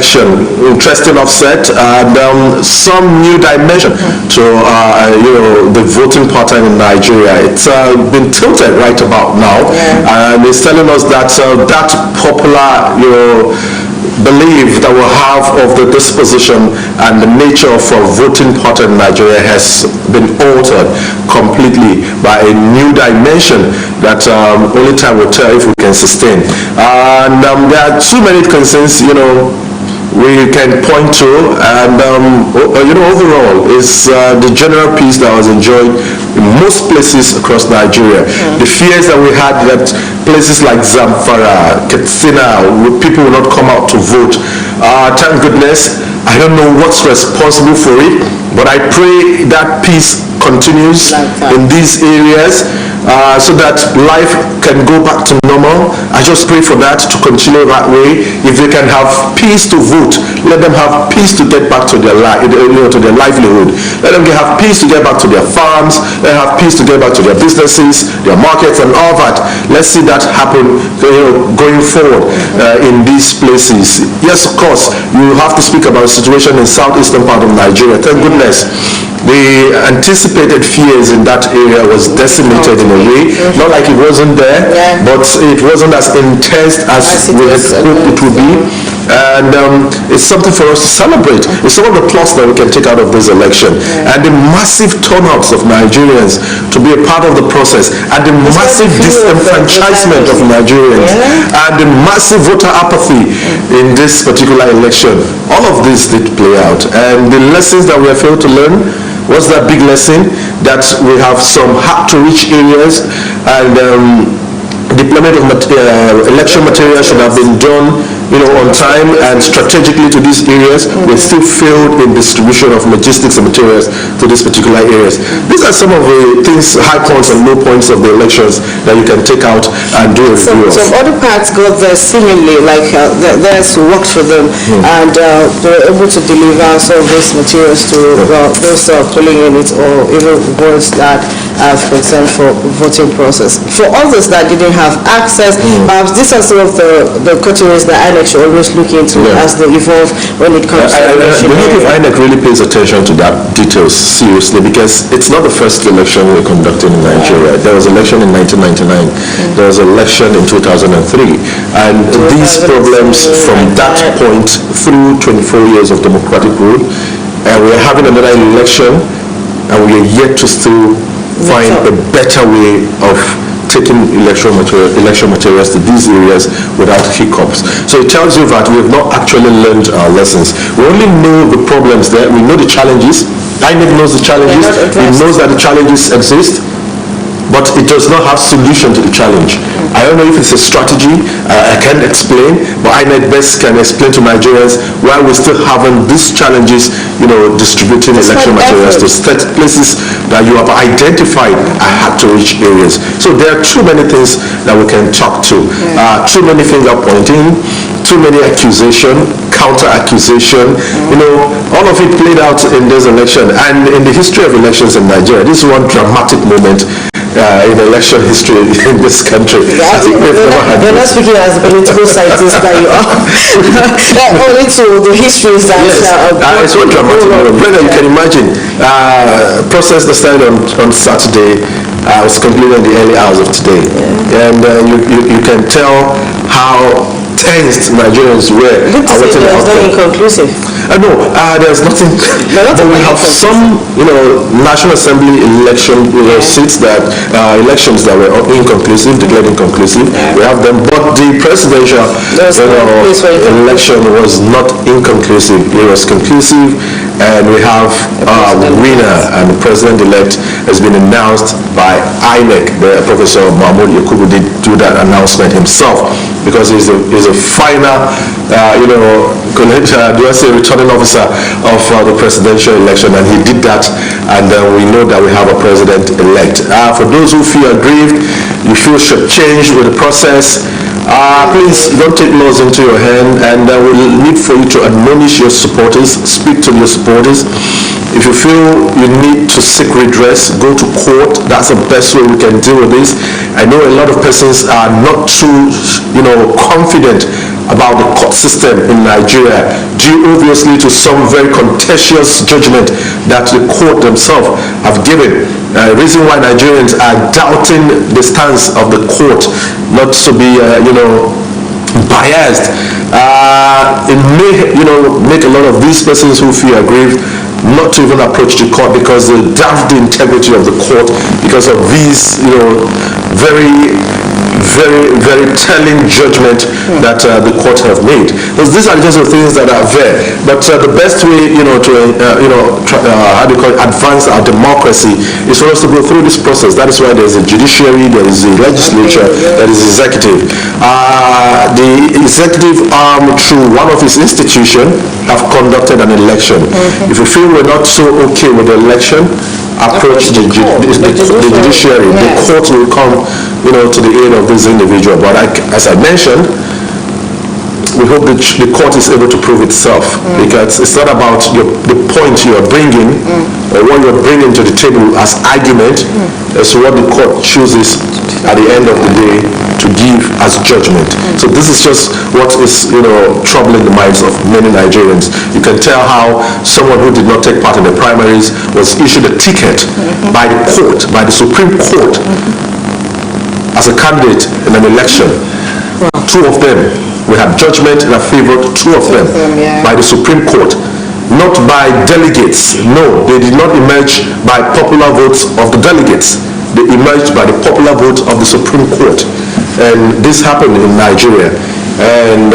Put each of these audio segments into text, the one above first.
election. Interesting offset and some new dimension to the voting pattern in Nigeria. It's been tilted right about now, and it's telling us that that popular belief that we have of the disposition and the nature of voting pattern in Nigeria has been altered completely by a new dimension that only time will tell if we can sustain. And there are too many concerns, we can point to, and overall is the general peace that was enjoyed in most places across Nigeria. The fears that we had that places like Zamfara, Katsina, people will not come out to vote. Thank goodness, I don't know what's responsible for it, but I pray that peace continues in these areas so that life can go back to normal. I just pray for that to continue that way. If they can have peace to vote, let them have peace to get back to their to their livelihood. Let them have peace to get back to their farms. Let them have peace to get back to their businesses, their markets, and all that. Let's see that happen going forward in these places. Yes, of course, you have to speak about the situation in southeastern part of Nigeria. Thank goodness the anticipated fears in that area was decimated in a way, not like it wasn't there, but it wasn't as intense as we had hoped it would be. And it's something for us to celebrate. It's some of the plus that we can take out of this election, and the massive turnouts of Nigerians to be a part of the process, and the massive disenfranchisement of Nigerians, and the massive voter apathy in this particular election. All of this did play out, and the lessons that we have failed to learn. What's that big lesson? That we have some hard-to-reach areas, and deployment of election material should have been done on time and strategically to these areas. We still failed in distribution of logistics and materials to these particular areas. These are some of the things, high points and low points of the elections that you can take out and do a review of. Some other parts got there seemingly like theirs worked for them, and they were able to deliver some of these materials to those polling units or even ones that have concern for voting process. For others that didn't have access, these are some of the categories that INEC should always look into as they evolve when it comes to election. I believe INEC really pays attention to that details seriously, because it's not the first election we're conducting in Nigeria. There was election in 1999. There was election in 2003. And these problems from that point through 24 years of democratic rule, and we're having another election, and we are yet to still find a better way of taking election materials to these areas without hiccups. So it tells you that we have not actually learned our lessons. We only know the problems there. We know the challenges. INEC knows the challenges. It knows that the challenges exist, but it does not have solution to the challenge. I don't know if it's a strategy, I can't explain, but INEC best can explain to Nigerians why we're still having these challenges, distributing election materials to places that you have identified are hard-to-reach areas. So there are too many things that we can talk to, too many finger pointing, too many accusation, counter-accusation, all of it played out in this election. And in the history of elections in Nigeria, this is one dramatic moment in election history in this country. I think we've never had You're not speaking as a political scientist that you are. Only to the histories that it's one dramatic moment. Brother, you can imagine process that started on Saturday was completed in the early hours of today. And you can tell how tensed Nigerians were. Good to say there was nothing inconclusive. No, there's nothing. But we have some, National Assembly election seats that elections that were inconclusive, declared inconclusive. We have them, but the presidential election was not inconclusive. It was conclusive, and we have a winner, and the president-elect has been announced by INEC. Professor Mahmoud Yakubu did do that announcement himself, because he's a final, returning officer of the presidential election, and he did that, and we know that we have a president-elect. For those who feel aggrieved, you feel shortchanged with the process, please don't take laws into your hand, and we'll need for you to admonish your supporters, speak to your supporters. If you feel you need to seek redress, go to court. That's the best way we can deal with this. I know a lot of persons are not too, confident about the court system in Nigeria, due obviously to some very contentious judgment that the court themselves have given. Reason why Nigerians are doubting the stance of the court, not to be, biased. It may, make a lot of these persons who feel aggrieved not to even approach the court because they doubt the integrity of the court because of these, very telling judgment that the court have made. Because these are just the things that are there. But the best way, advance our democracy is for us to go through this process. That is why there is a judiciary, there is a legislature, there is executive. The executive arm, through one of its institutions, have conducted an election. If you feel we're not so okay with the election, approach the judiciary. The court will come, to the aid of this individual. But as I mentioned, we hope that the court is able to prove itself, because it's not about the point you are bringing or what you're bringing to the table as argument, as what the court chooses at the end of the day to give as judgment. So this is just what is troubling the minds of many Nigerians. You can tell how someone who did not take part in the primaries was issued a ticket by the court, by the Supreme Court, as a candidate in an election. Two of them, we had judgment that favored two of them by the Supreme Court, not by delegates. No, they did not emerge by popular votes of the delegates. They emerged by the popular vote of the Supreme Court. And this happened in Nigeria. And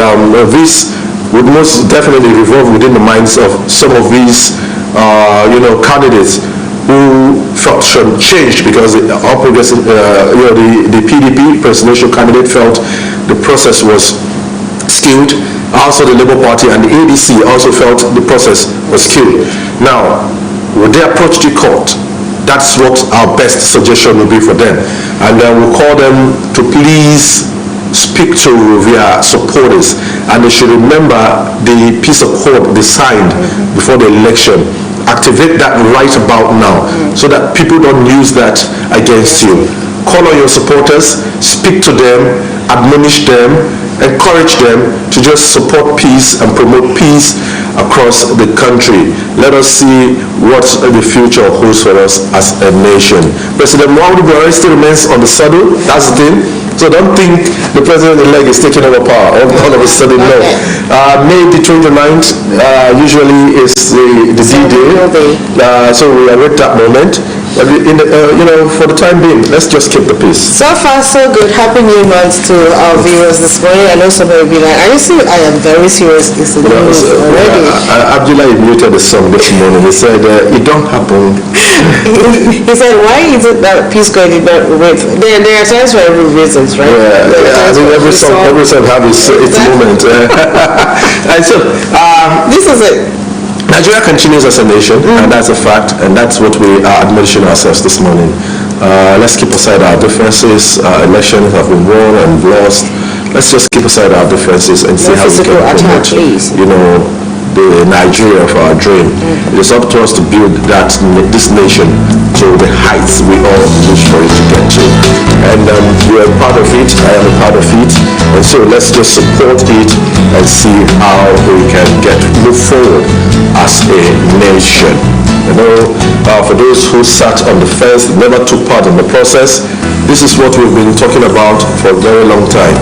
this would most definitely revolve within the minds of some of these, candidates who felt some change because the PDP presidential candidate felt the process was skewed. Also the Labour Party and the ADC also felt the process was skewed. Now, would they approach the court? That's what our best suggestion will be for them. And we'll call them to please speak to their supporters, and they should remember the piece of code they signed before the election. Activate that right about now, so that people don't use that against you. Call on your supporters, speak to them, admonish them, encourage them to just support peace and promote peace across the country. Let us see what the future holds for us as a nation. President Muhammadu Buhari still remains on the saddle. That's the thing. So don't think the president-elect is taking over power all of a sudden. No. May the 29th usually is the D-Day. So we await that moment. But for the time being, let's just keep the peace. So far, so good. Happy New Month to our viewers this morning. I know somebody will be like, are you serious? I am very serious. It's the news already. Abdullah muted the song this morning. He said, it don't happen. He said, why is it that Peace Corps did not wait? There are times for every reason, right? I mean, every song has its moment. And so, this is it. Nigeria continues as a nation, and that's a fact, and that's what we are admonishing ourselves this morning. Let's keep aside our differences. Elections have been won and lost. Let's just keep aside our differences and see how we can promote, the Nigeria of our dream. It is up to us to build this nation to the heights we all wish for it to get to. And you are part of it, I am a part of it, and so let's just support it and see how we can move forward as a nation. For those who sat on the fence, never took part in the process, this is what we've been talking about for a very long time.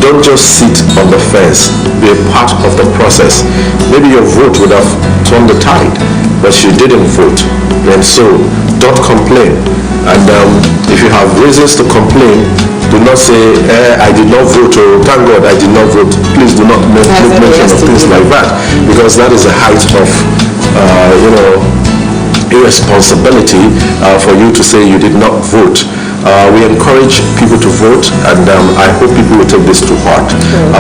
Don't just sit on the fence, be a part of the process. Maybe your vote would have turned the tide, but you didn't vote. And so, don't complain. And if you have reasons to complain, do not say, I did not vote, or thank God I did not vote. Please do not make mention of things like that, because that is a height of, irresponsibility for you to say you did not vote. We encourage people to vote, and I hope people will take this to heart.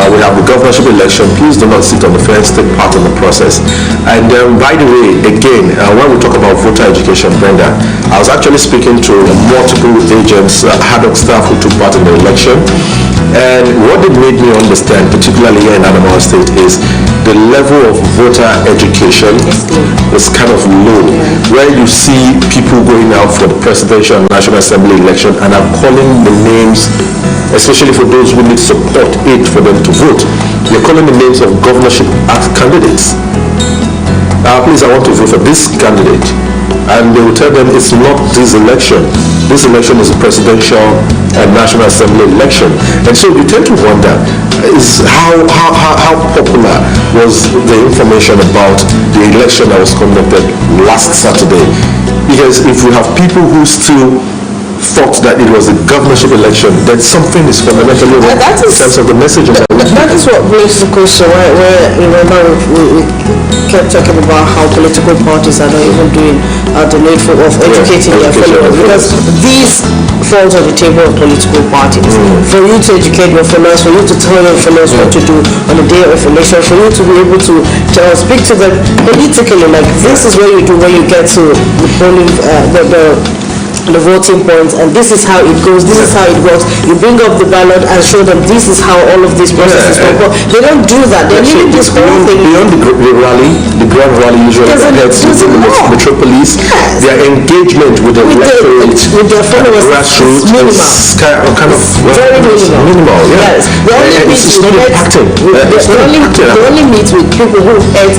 We have the governorship election. Please do not sit on the fence, take part in the process. And by the way, again, when we talk about voter education, Brenda, I was actually speaking to multiple agents, ad hoc staff who took part in the election, And what it made me understand, particularly here in Adamawa State, is the level of voter education is kind of low, where you see people going out for the presidential and national assembly election and are calling the names, especially for those who need support aid for them to vote. They're calling the names of governorship candidates. Please, I want to vote for this candidate. And they will tell them it's not this election. This election is a presidential and national assembly election. And so you tend to wonder is how popular was the information about the election that was conducted last Saturday. Because if we have people who still thought that it was a governorship election, then something is fundamentally wrong in terms of the message. That is what brings the question where remember we kept talking about how political parties are not even doing the needful of educating their followers, because these falls on the table of political parties. For you to educate your followers, for you to tell your followers what to do on the day of election, for you to be able to speak to them politically, like this is what you do when you get to the polling, the voting points, and this is how it goes, this is how it works. You bring up the ballot and show them this is how all of these processes work. They don't do that. They're leaving this whole thing beyond the rally, the grand rally usually gets the metropolis. Their engagement with the electorate, with their followers, grassroots, is kind of very minimal. Yes, they only meet with people who head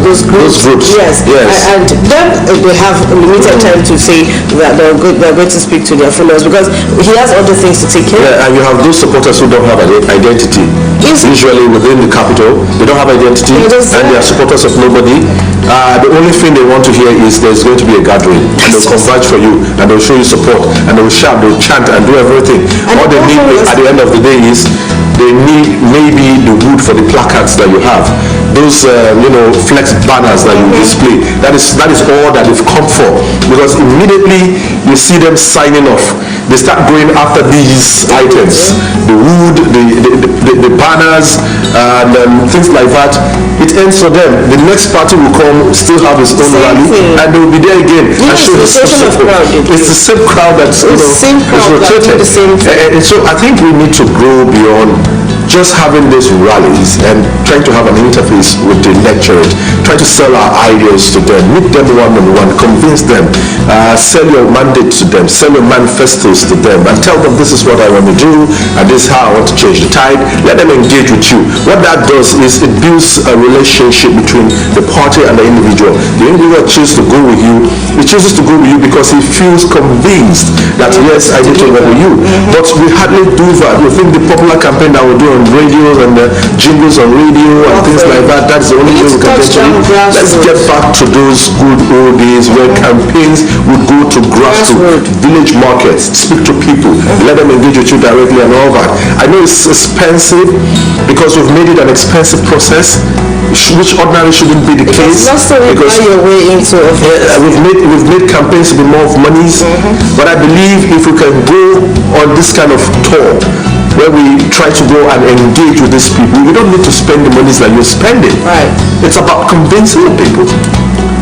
those groups. Yes. And then they have limited time to say that they're going to speak to their followers, because he has other things to take care of. And you have those supporters who don't have an identity. Usually within the capital, they don't have identity, and they are supporters of nobody. The only thing they want to hear is there's going to be a gathering, and they'll converge for you, and they'll show you support, and they'll shout, they'll chant, and do everything. All they need at the end of the day is they need maybe the wood for the placards that you have, those flex banners that you display. That is all that they've come for, because immediately you see them signing off, they start going after these items, the wood, the banners, and things like that. It ends for them. The next party will come, still have its own rally, and they will be there again and show the support. It's the same crowd that's rotated. And so I think we need to grow beyond just having these rallies and trying to have an interface with the electorate, try to sell our ideas to them, meet them one-on-one, convince them, sell your mandate to them, sell your manifestos to them, and tell them this is what I want to do, and this is how I want to change the tide. Let them engage with you. What that does is it builds a relationship between the party and the individual. The individual chooses to go with you. He chooses to go with you because he feels convinced that yes, I need to work with you. But we hardly do that. We think the popular campaign that we do on radio and jingles on radio and things like that, that's the only way we can get to it. Let's get back to those good old days where campaigns would go to grassroots, village markets, speak to people, let them engage with you directly and all that. I know it's expensive because we've made it an expensive process, which ordinarily shouldn't be the case. Because your way into we've made campaigns to be more of monies, but I believe if we can go on this kind of tour where we try to go and engage with these people, we don't need to spend the monies that you're spending. Right. It's about convincing the people,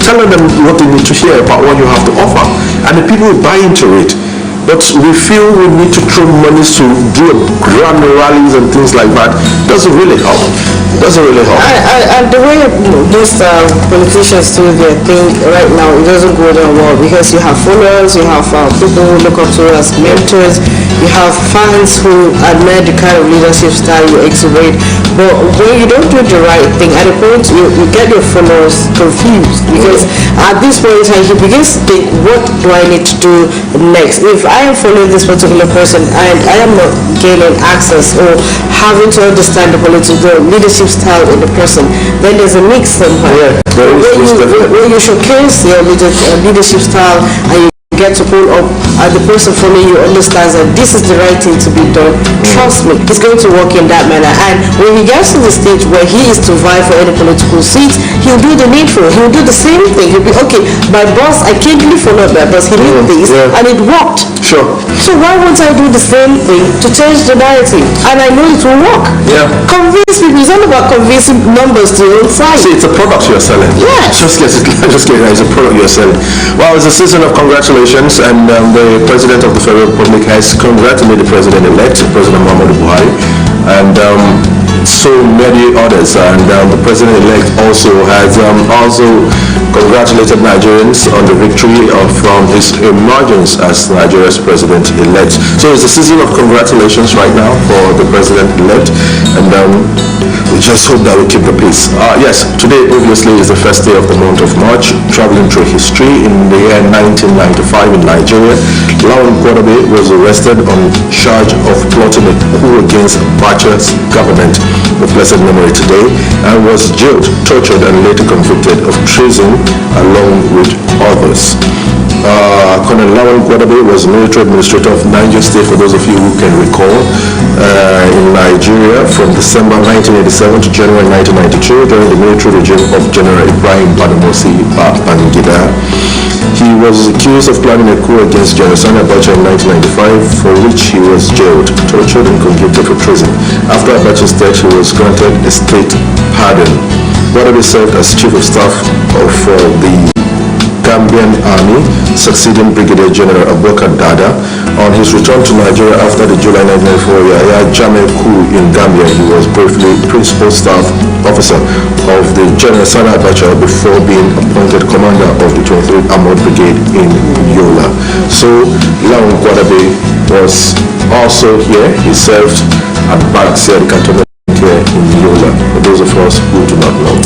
telling them what they need to hear about what you have to offer, and the people will buy into it. But we feel we need to throw monies to do grand rallies and things like that. Doesn't really help. And the way these politicians do their thing right now, it doesn't go down well, because you have followers, you have people who look up to you as mentors, you have fans who admire the kind of leadership style you exhibit. But when you don't do the right thing, at a point you get your followers confused, because at this point he begins to think, what do I need to do next? If I am following this particular person and I am not gaining access or having to understand the political leadership style of the person, then there's a mix somewhere. When you showcase your leadership style and you get to pull up and the person following you understands that this is the right thing to be done, trust me, it's going to work in that manner. And when he gets to the stage where he is to vie for any political seat, he'll do the needful. He'll do the same thing. He'll be, okay, my boss, I can't really follow my boss. He did this and it worked. Sure. So why won't I do the same thing to change the narrative? And I know it will work. Yeah. Convince people. It's all about convincing numbers to your own side. See, it's a product you're selling. Yes. Just get it. It's a product you're selling. Well, it's a season of congratulations congratulations, and the President of the Federal Republic has congratulated the President-elect, President Muhammadu Buhari, and so many others, and the President-elect also has also congratulated Nigerians on the victory from his emergence as Nigeria's President-elect. So it's a season of congratulations right now for the President-elect, and we just hope that we keep the peace. Yes, today obviously is the first day of the month of March, traveling through history. In the year 1995 in Nigeria, Lawan Gwadabe was arrested on charge of plotting a coup against Abacha's government, of blessed memory today, and was jailed, tortured, and later convicted of treason along with others. Colonel Lawan Gwadabe was military administrator of Niger State, for those of you who can recall, in Nigeria from December 1987 to January 1992 during the military regime of General Ibrahim Badamasi Babangida. He was accused of planning a coup against General Sani Abacha in 1995, for which he was jailed, tortured, and convicted for treason. After Abacha's death, he was granted a state pardon. Gwadabe served as chief of staff of the Gambian Army, succeeding Brigadier General Abubakar Dada. On his return to Nigeria after the July 1994 Yahya Jammeh coup in Gambia, he was briefly principal staff officer of the General Sani Abacha before being appointed commander of the 23rd Armored Brigade in Yola. So Lawan Gwadabe was also here. He served at Barracks here, the cantonment here in Yola, for those of us who do not know.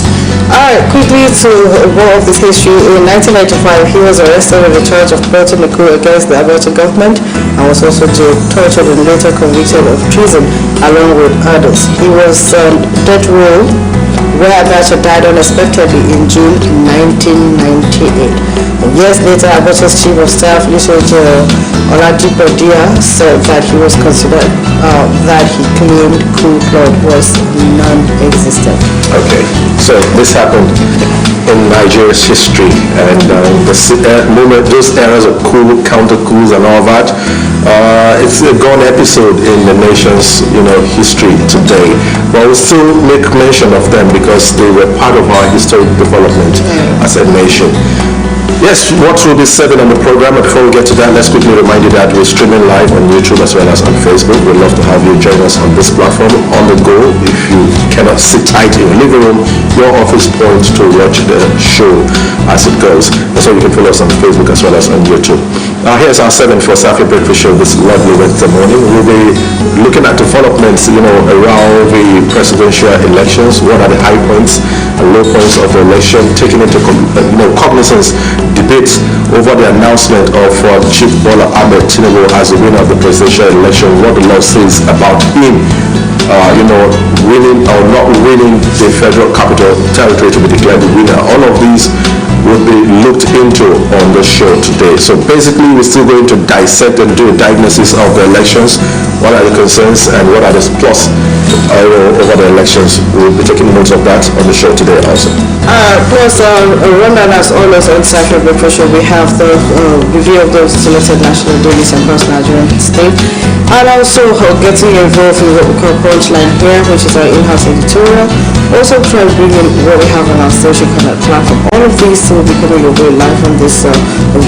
Alright, quickly to go off this history. In 1995, he was arrested on the charge of plotting a coup against the Abacha government and was also jailed, tortured, and later convicted of treason along with others. He was on death row where Abacha died unexpectedly in June 1998. And years later, Abacha's chief of staff, Lieutenant General Oladipo Dia, said that he was considered that he claimed coup plot was non-existent. Okay, so this happened in Nigeria's history, and those eras of coup, counter coups, and all that. It's a gone episode in the nation's history today, but we'll still make mention of them because they were part of our historic development as a nation. Yes, what will be said on the program, but before we get to that, let's quickly remind you that we're streaming live on YouTube as well as on Facebook. We'd love to have you join us on this platform on the go. If you cannot sit tight in your living room, your office point to watch the show as it goes. And so you can follow us on Facebook as well as on YouTube. Here's our 7 for Safiya Breakfast Show this lovely Wednesday morning. We'll be looking at developments, around the presidential elections. What are the high points and low points of the election, taking into cognizance debates over the announcement of Chief Bola Ahmed Tinubu as the winner of the presidential election, what the law says about him, winning or not winning the federal capital territory to be declared the winner. All of these will be looked into on the show today. So basically, we're still going to dissect and do a diagnosis of the elections. What are the concerns and what are the plus over the elections? We'll be taking notes of that on the show today also. Plus, rundown as always on Safiya Breakfast Show, we have the review of those selected national dailies across Nigeria and state, and also getting involved in what we call Punchline here, which is our in-house editorial. Also try to bring in what we have on our social connect platform. All of these will be coming your way live on this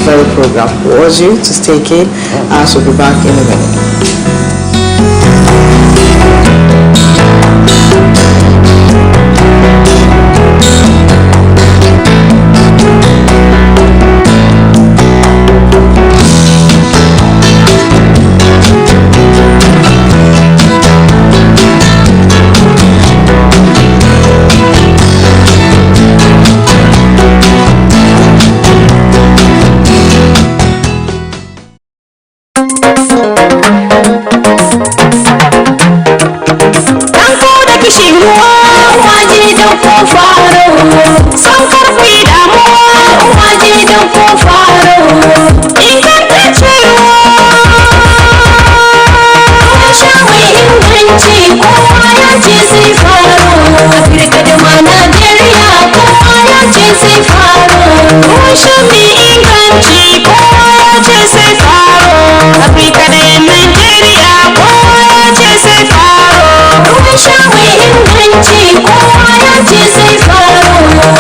very program. We urge you to stay keen, as we'll be back in a minute.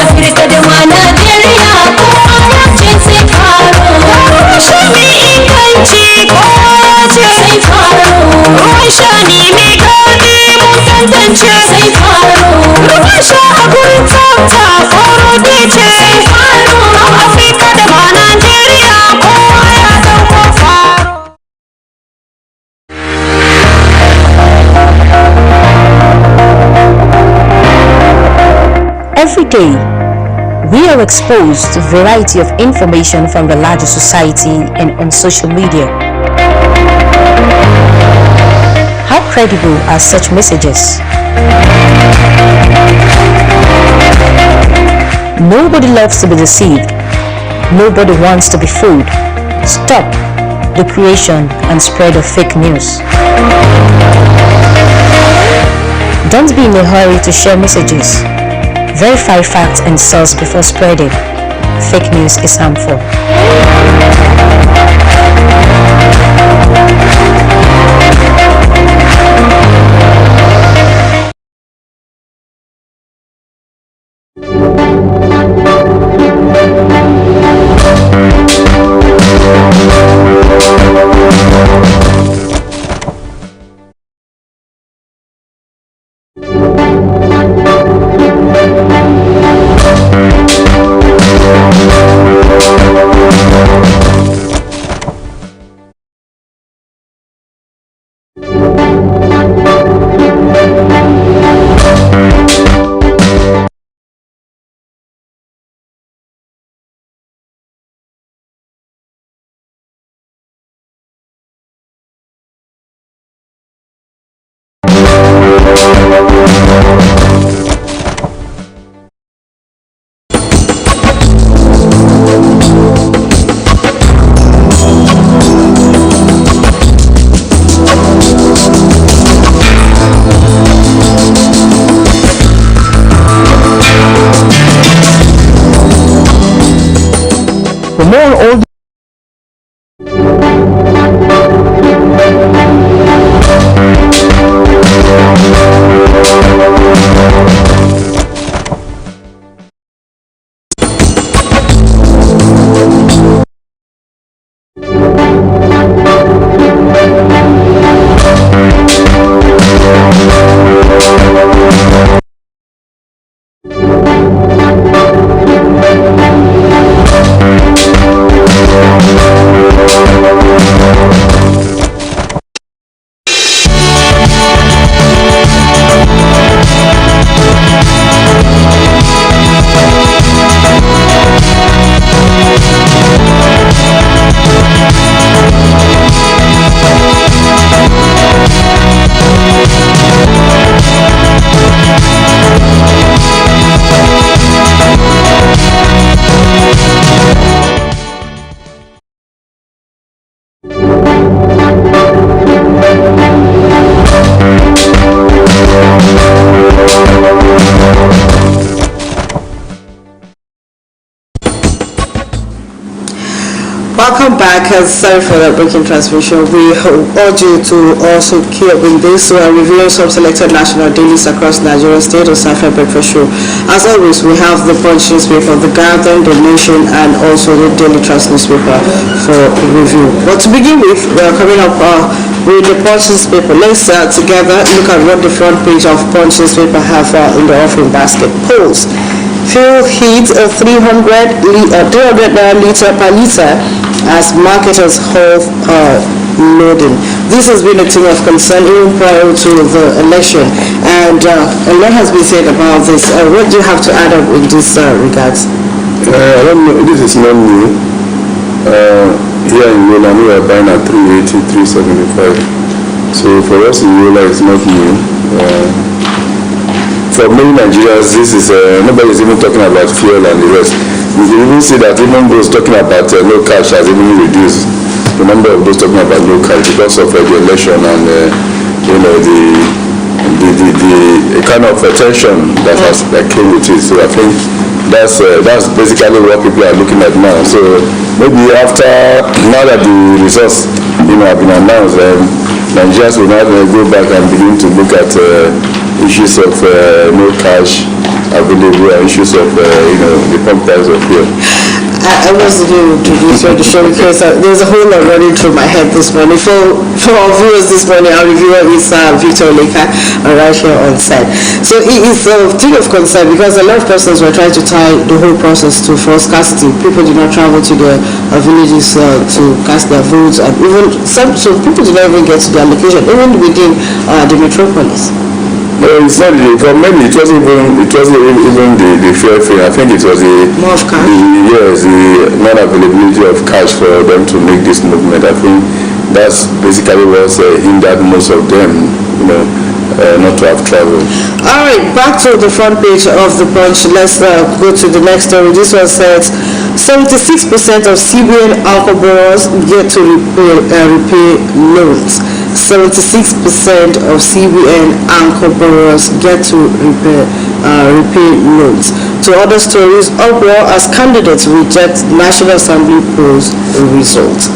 Afirka da ma Najeriya kowa ya ce sai Every day, we are exposed to a variety of information from the larger society and on social media. How credible are such messages? Nobody loves to be deceived. Nobody wants to be fooled. Stop the creation and spread of fake news. Don't be in a hurry to share messages. Verify facts and source before spreading. Fake news is harmful. For more on all Welcome back. Sorry for that breaking transmission. We urge you to also keep up with this. We are reviewing some selected national dailies across Nigeria State on Safiya Breakfast Show. As always, we have the Punch newspaper, the Guardian, the Nation, and also the Daily Trust newspaper for review. But to begin with, we are coming up with the Punch newspaper. Let's together look at what the front page of Punch newspaper have in the offering basket. Polls. Fuel heat 300 liter per liter as marketers hold loading. This has been a thing of concern even prior to the election, and a lot has been said about this. What do you have to add up in this regards? I don't know. This is not new. Here in Yola, we are buying at 380, 375. So for us in Yola, it's not new. For many Nigerians, this is nobody is even talking about fuel and the rest. You can even see that even those talking about no cash has even reduced. The number of those talking about no cash because of the election and the kind of attention that came with it. So I think that's basically what people are looking at now. So maybe now that the results have been announced, Nigerians will now go back and begin to look at issues of no cash available and issues of the pump price of fuel. I wasn't able to introduce you to the show because there's a whole lot running through my head this morning. For our viewers this morning, our reviewer is Victor Leka, right here on set. So it is a thing of concern because a lot of persons were trying to tie the whole process to forced casting. People did not travel to their villages to cast their votes, and even so people did not even get to their location, even within the metropolis. No, it's not. For many, it wasn't even the fair thing. I think it was More of cash. the non-availability of cash for them to make this movement. I think that's basically what hindered most of them, not to have traveled. All right, back to the front page of the Punch. Let's go to the next story. This one says 76% of CBN alcohol borrowers get to repay loans. 76% of CBN anchor borrowers get to repay loans. To other stories, uproar as candidates reject National Assembly polls results.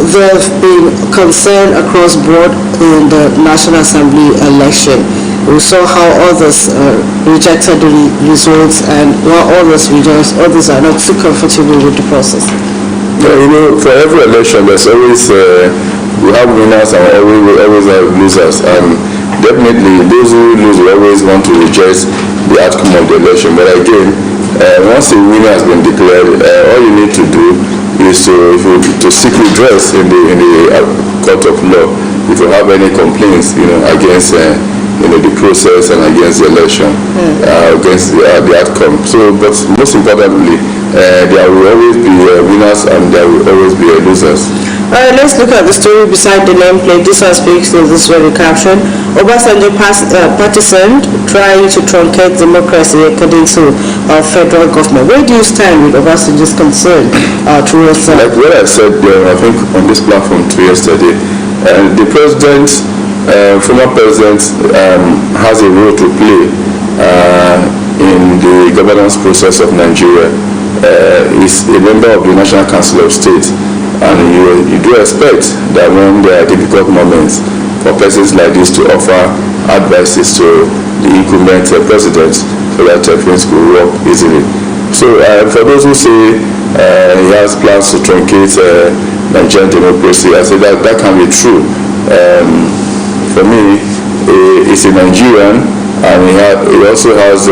There have been concern across board in the National Assembly election. We saw how others rejected the results, and while others rejoiced, others are not too comfortable with the process. Yeah, for every election, there's always we have winners and we always have losers, and definitely those who lose will always want to reject the outcome of the election. But again, once a winner has been declared, all you need to do is to seek redress in the court of law if you have any complaints, against the process and against the election, against the outcome. So, but most importantly, there will always be winners and there will always be losers. Alright, let's look at the story beside the nameplate. This one speaks to this very caption. Obasanjo partisan trying to truncate democracy according to our federal government. Where do you stand with Obasanjo's concern towards like what I said, I think on this platform yesterday, the president, former president, has a role to play in the governance process of Nigeria. He's a member of the National Council of State. And you do expect that when there are difficult moments for persons like this to offer advices to the incumbent president so that things could work easily. So for those who say he has plans to truncate Nigerian democracy, I say that can be true. For me, he's a Nigerian, and he also has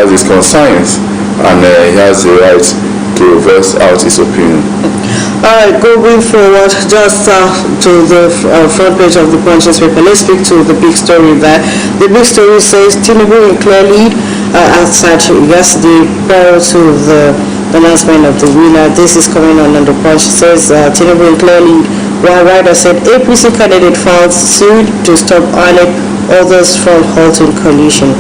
his conscience, and he has the right to voice out his opinion. Alright, going forward, just to the front page of the Punch newspaper, let's speak to the big story there. The big story says Tinubu in clear lead outside yesterday prior to the announcement of the winner. This is coming on the Punch. It says Tinubu in clear lead, while Rider said APC candidate filed suit to stop INEC others from halting coalition.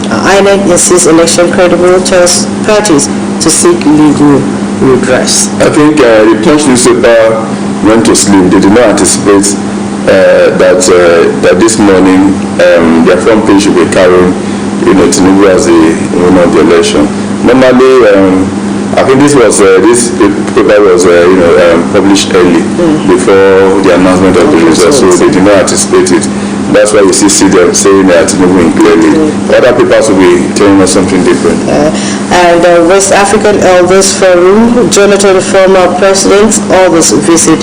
INEC insists election credible, tells parties to seek legal redress. I think the Punch newspaper went to sleep. They did not anticipate that this morning their front page should be carrying Tinubu as the winner of the election. Normally, I think this paper was published early before the announcement of the results, so they did not anticipate it. That's why you see them saying that Tinubu clearly. Other papers will be telling us something different. And West African Elders Forum, Jonathan, former president, others visit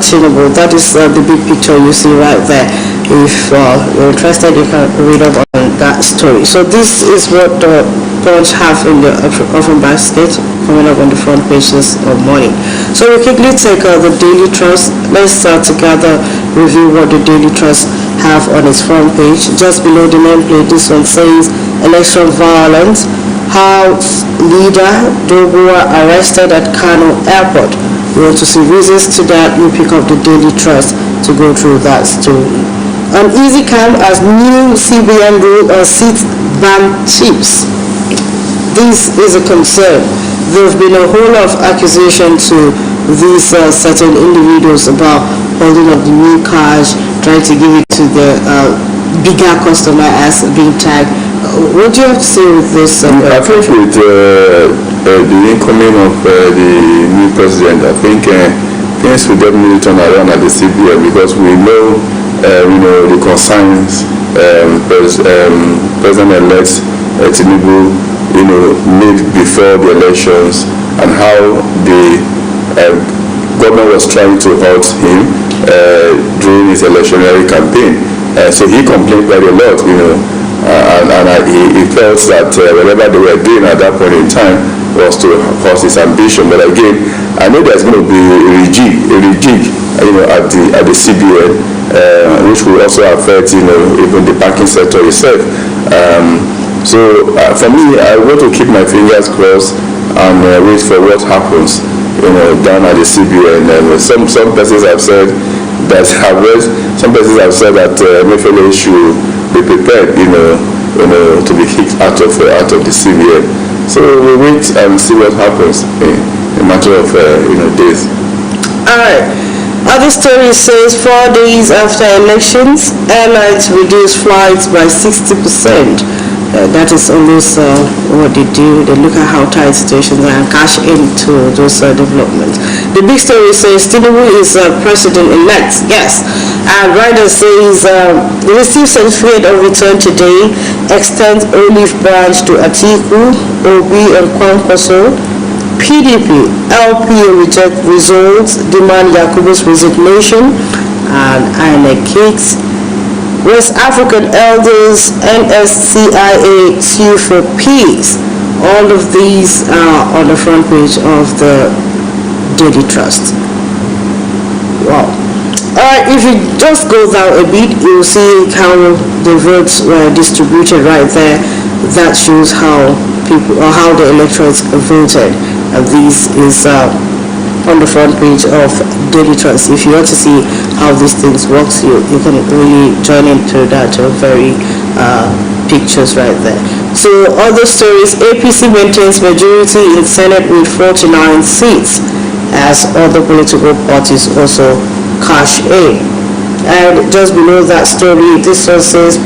Tinubu. That is the big picture you see right there. If you're interested, you can read up on that story. So this is what the Punch have in the offering basket coming up on the front pages of morning. So we quickly take the Daily Trust. Let's together review what the Daily Trust have on its front page. Just below the nameplate, this one says election violence, House leader Dobuwa arrested at Kano airport. You want to see reasons to that, you pick up the Daily Trust to go through that story. An easy camp as new CBN rule on seats ban chiefs. This is a concern. There have been a whole lot of accusation to these certain individuals about holding up the new cash, trying to give it to the bigger customer as being tagged. What do you have to say with this? I think with the incoming of the new president, I think things will definitely turn around at the CBN, because we know the concerns President-elect Tinubu made before the elections, and how the government was trying to halt him during his electionary campaign. So he complained quite a lot, and he felt that whatever they were doing at that point in time was to cause his ambition. But again, I know there's going to be a rejig, at the CBN, which will also affect, even the banking sector itself. So for me, I want to keep my fingers crossed and wait for what happens, down at the CBN. And some persons have said that Mefele should be prepared, to be kicked out of the CBN. So we wait and see what happens in a matter of days. All right. Other story says 4 days after elections, airlines reduce flights by 60%. That is always what they do. They look at how tight situations are and cash into those developments. The big story says Tinubu is president-elect. Yes. And Rider says the receive certificate of return today, extends olive branch to Atiku, Obi and Kwankwaso. PDP, LP reject results, demand Yakubu's resignation, and INEC kicks. West African elders, NSCIA sue for peace. All of these are on the front page of the Daily Trust. Wow. If you just go down a bit, you'll see how the votes were distributed right there. That shows how people, or how the electorates voted. And this is on the front page of Daily Trust. If you want to see how these things work, you can really join into that very pictures right there. So other stories, APC maintains majority in Senate with 49 seats as other political parties also cash in. And just below that story, this one says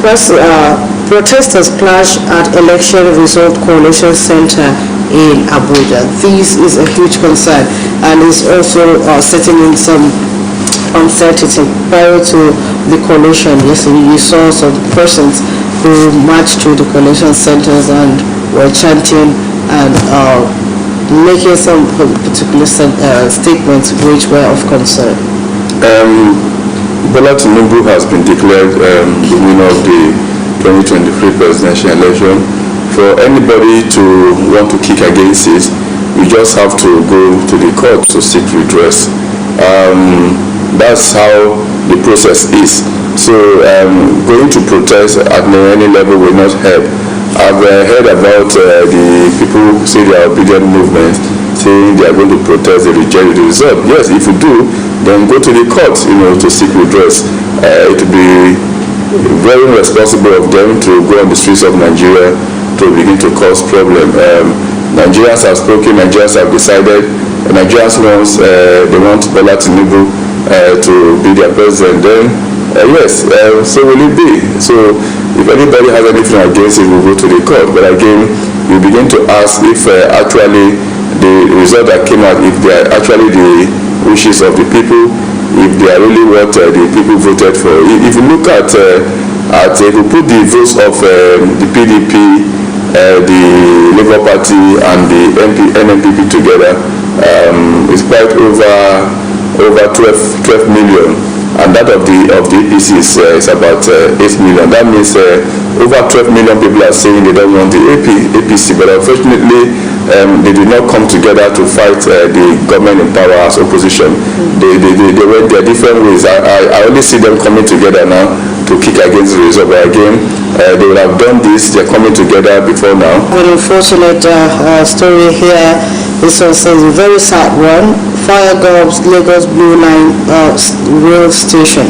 protesters clash at election result coalition center in Abuja. This is a huge concern and is also setting in some uncertainty prior to the coalition. Yesterday you saw some persons who marched through the coalition centers and were chanting and making some particular statements which were of concern. Bola Tinubu has been declared the winner of the 2023 presidential election. For anybody to want to kick against it, you just have to go to the court to seek redress. That's how the process is. So going to protest at any level will not help. I've heard about the people who say they are obedient movement saying they are going to protest, they reject the result. Yes, if you do, then go to the court, to seek redress. It will be very irresponsible of them to go on the streets of Nigeria to begin to cause problem. Nigerians have spoken, Nigerians have decided, Nigerians they want Bola Tinubu to be their president. Then yes, so will it be. So if anybody has anything against it, we'll go to the court. But again, we begin to ask if actually the result that came out, if they are actually the wishes of the people, if they are really what the people voted for. If you look at if you put the votes of the PDP, the Labour Party and the NNPP together, it's quite over 12 million, and that of the APC is about 8 million. That means over 12 million people are saying they don't want the APC, but unfortunately they did not come together to fight the government in power as opposition. They went their different ways. I only see them coming together now to kick against the result. But again, they would have done this. They're coming together before now. An unfortunate story here. This one says a very sad one. Fire gulps Lagos Blue Line rail station.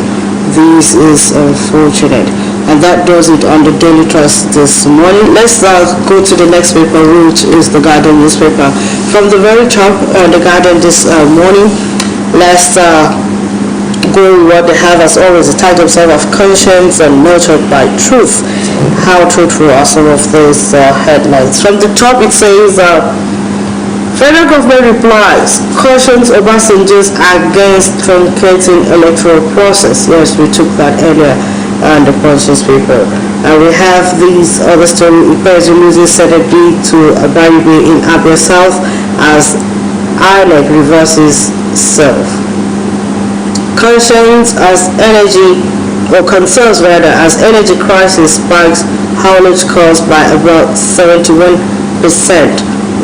This is unfortunate. And that does it on the Daily Trust this morning. Let's go to the next paper, which is the Guardian newspaper. From the very top, the Guardian this morning, let's go with what they have as always, the title of conscience and nurtured by truth. How truthful are some of those headlines? From the top, it says, federal government replies, cautions Obasanjo's against truncating electoral process. Yes, we took that earlier and the Punch newspaper. And we have these other story. Ikwezi loses Senate bid to Abaribe in Abia South as INEC reverses self. Concerns as energy crisis spikes haulage cost by about 71%.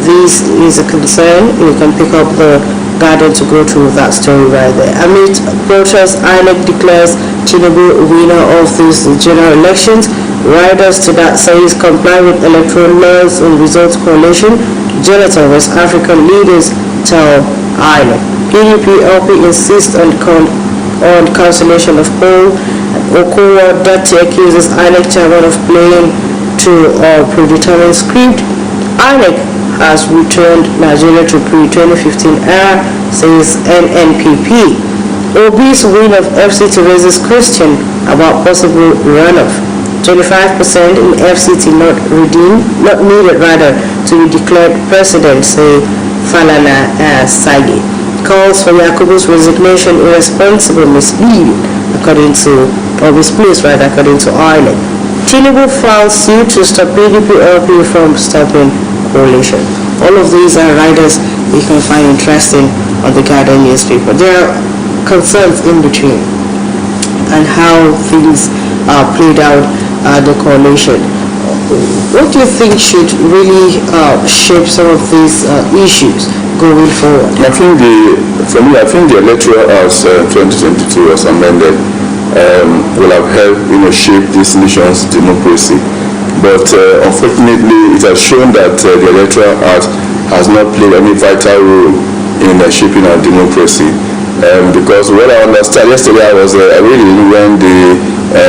This is a concern. You can pick up the Guardian to go through that story right there. Amid protests, INEC declares Tinubu winner of these general elections. Riders to that says comply with electoral laws and results coalition. Jonathan, West African leaders tell INEC. PDP LP insists on cancellation of poll. Okowa Dati accuses INEC chairman of playing to a predetermined script. INEC has returned Nigeria to pre-2015 era, says NNPP. Obi's win of FCT raises question about possible runoff. 25% in FCT not needed to be declared president, say Falana Sagi. Calls for Yakubu's resignation irresponsible, misleading, according to INEC. Tinubu files suit to stop PDP LP from stopping coalition. All of these are riders you can find interesting on the Guardian newspaper. There are concerns in between and how things are played out the coalition. What do you think should really shape some of these issues going forward? I think the electoral as 2022 was amended will have helped shape this nation's democracy. But unfortunately, it has shown that the Electoral Act has not played any vital role in shaping our democracy. Because what I understand, yesterday I was reading when the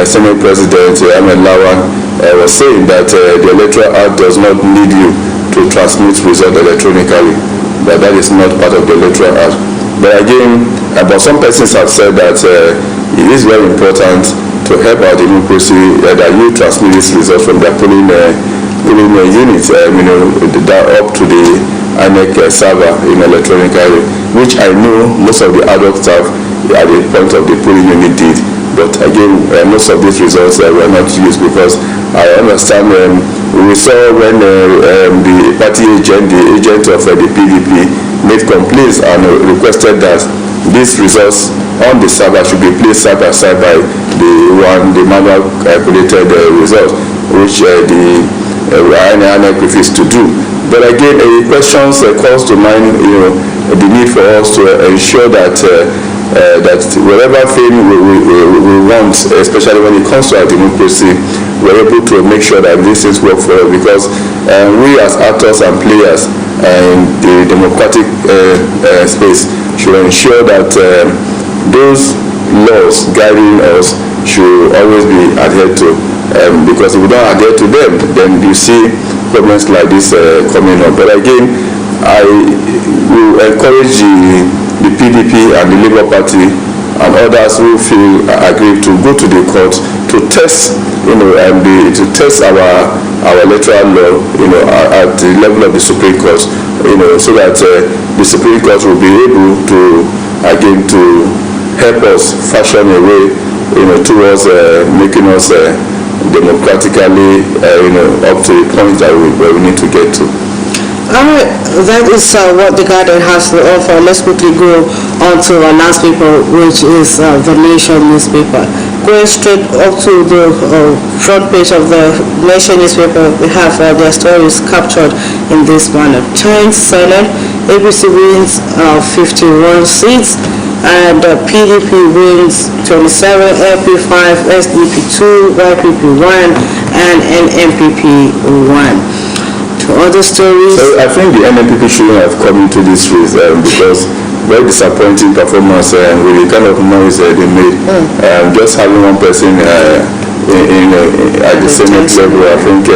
Senate President Ahmed Lawan was saying that the Electoral Act does not need you to transmit results electronically, that is not part of the Electoral Act. But again, but some persons have said that it is very important to help our democracy that you transmit these results from the polling unit, up to the INEC server electronically, which I know most of the adult staff at the point of the polling unit did. But again, most of these results were not used because I understand we saw when the party agent, the agent of the PDP, made complaints and requested that these results on the server should be placed side by side by the manual calculated result, which the INEC refused to do. But again, questions calls to mind, the need for us to ensure that that whatever thing we want, especially when it comes to our democracy, we're able to make sure that these things work for us, because we as actors and players in the democratic space should ensure that those laws guiding us should always be adhered to, because if we don't adhere to them, then you see problems like this coming up. But again, I will encourage the PDP and the Labour Party and others who feel aggrieved to go to the court to test, to test our electoral law, at the level of the Supreme Court, so that the Supreme Court will be able to, again, to help us fashion a way, towards making us democratically, up to the point that where we need to get to. Alright, that is what the Guardian has to offer. Let's quickly go on to our last paper, which is the Nation newspaper. Going straight up to the front page of the Nation newspaper, we have their stories captured in this manner. 10th Senate, APC wins 51 seats, and PDP wins 27, LP 5, SDP 2, YPP 1, and NMPP 1. To other stories. So I think the NMPP shouldn't have come into this race because very disappointing performance with the kind of noise they made. Just having one person at the Senate level, I think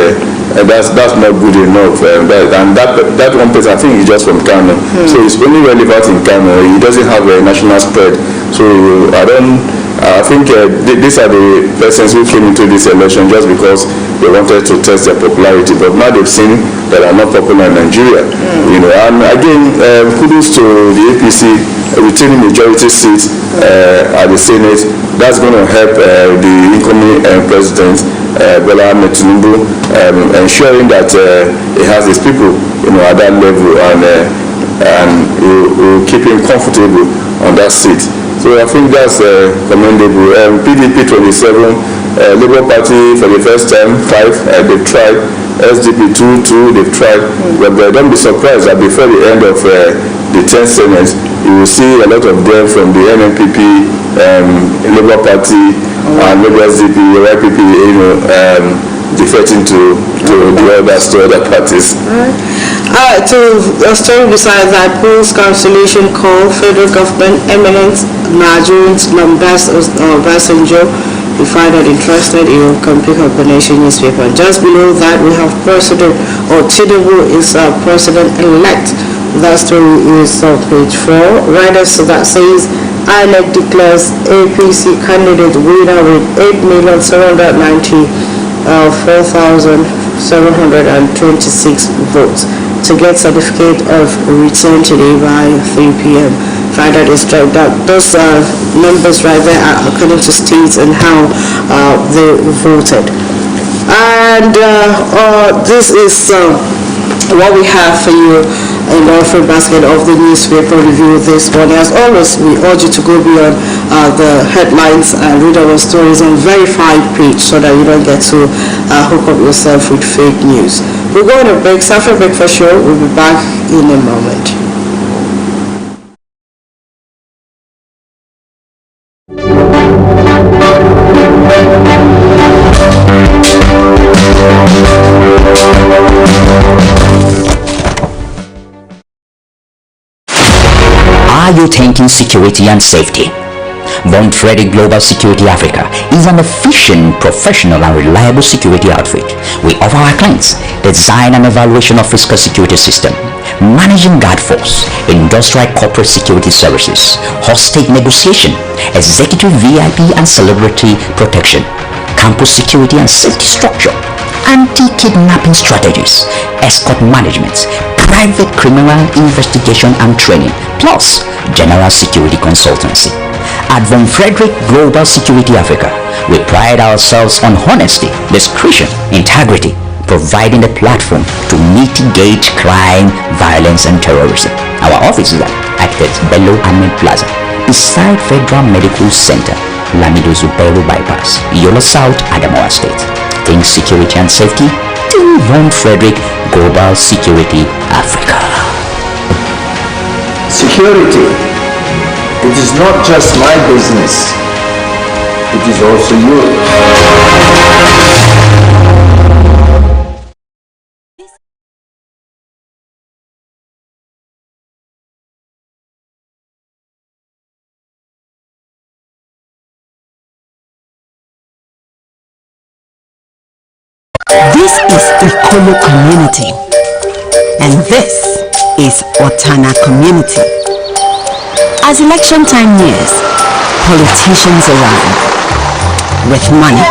that's not good enough. And that one person, I think, is just from Kano. So it's only relevant in Kano. He doesn't have a national spread. So I think these are the persons who came into this election just because they wanted to test their popularity, but now they've seen that are not popular in Nigeria. You know, and again, kudos to the APC retaining majority seats at the Senate. That's going to help the incoming president, Bola Ahmed Tinubu, ensuring that he has his people, you know, at that level, and will keep him comfortable on that seat. So I think that's commendable. PDP 27. Labour Party for the first time 5, they've tried. SDP 2, they've tried. But don't be surprised that before the end of the 10th Senate, you will see a lot of them from the NNPP, Labour Party, and maybe SDP, YPP, you know, defecting to other parties. To a story besides that, Pool's cancellation call, federal government, eminent Nigerians, Lambas Obasanjo, we find that interested in complete combination newspaper. Just below that, we have President Tinubu is President-elect. That story is on page 4. Right so that says, INEC declares APC candidate winner with 8,794,726 votes to get certificate of return today by 3 p.m. Find out is that those numbers right there are according to states and how they voted. And this is what we have for you in the offering basket of the newspaper review this morning. As always, we urge you to go beyond the headlines and read our stories on verified page so that you don't get to hook up yourself with fake news. We're going to break. Safiya Breakfast Show. We'll be back in a moment. Are you thinking security and safety? Bonfredi Global Security Africa is an efficient, professional and reliable security outfit. We offer our clients design and evaluation of physical security system, managing guard force, industrial corporate security services, hostage negotiation, executive VIP and celebrity protection, campus security and safety structure, anti-kidnapping strategies, escort management, private criminal investigation and training, plus general security consultancy. At Von Frederick Global Security Africa, we pride ourselves on honesty, discretion, integrity, providing a platform to mitigate crime, violence, and terrorism. Our office is at Bello Ahmed Plaza, beside Federal Medical Center, Lamido Zubero Bypass, Yola South, Adamawa State. Think security and safety? Think Von Frederick Global Security Africa. Security. It is not just my business. It is also yours. This is Ikolo community, and this is Otana community. As election time nears, politicians arrive with money.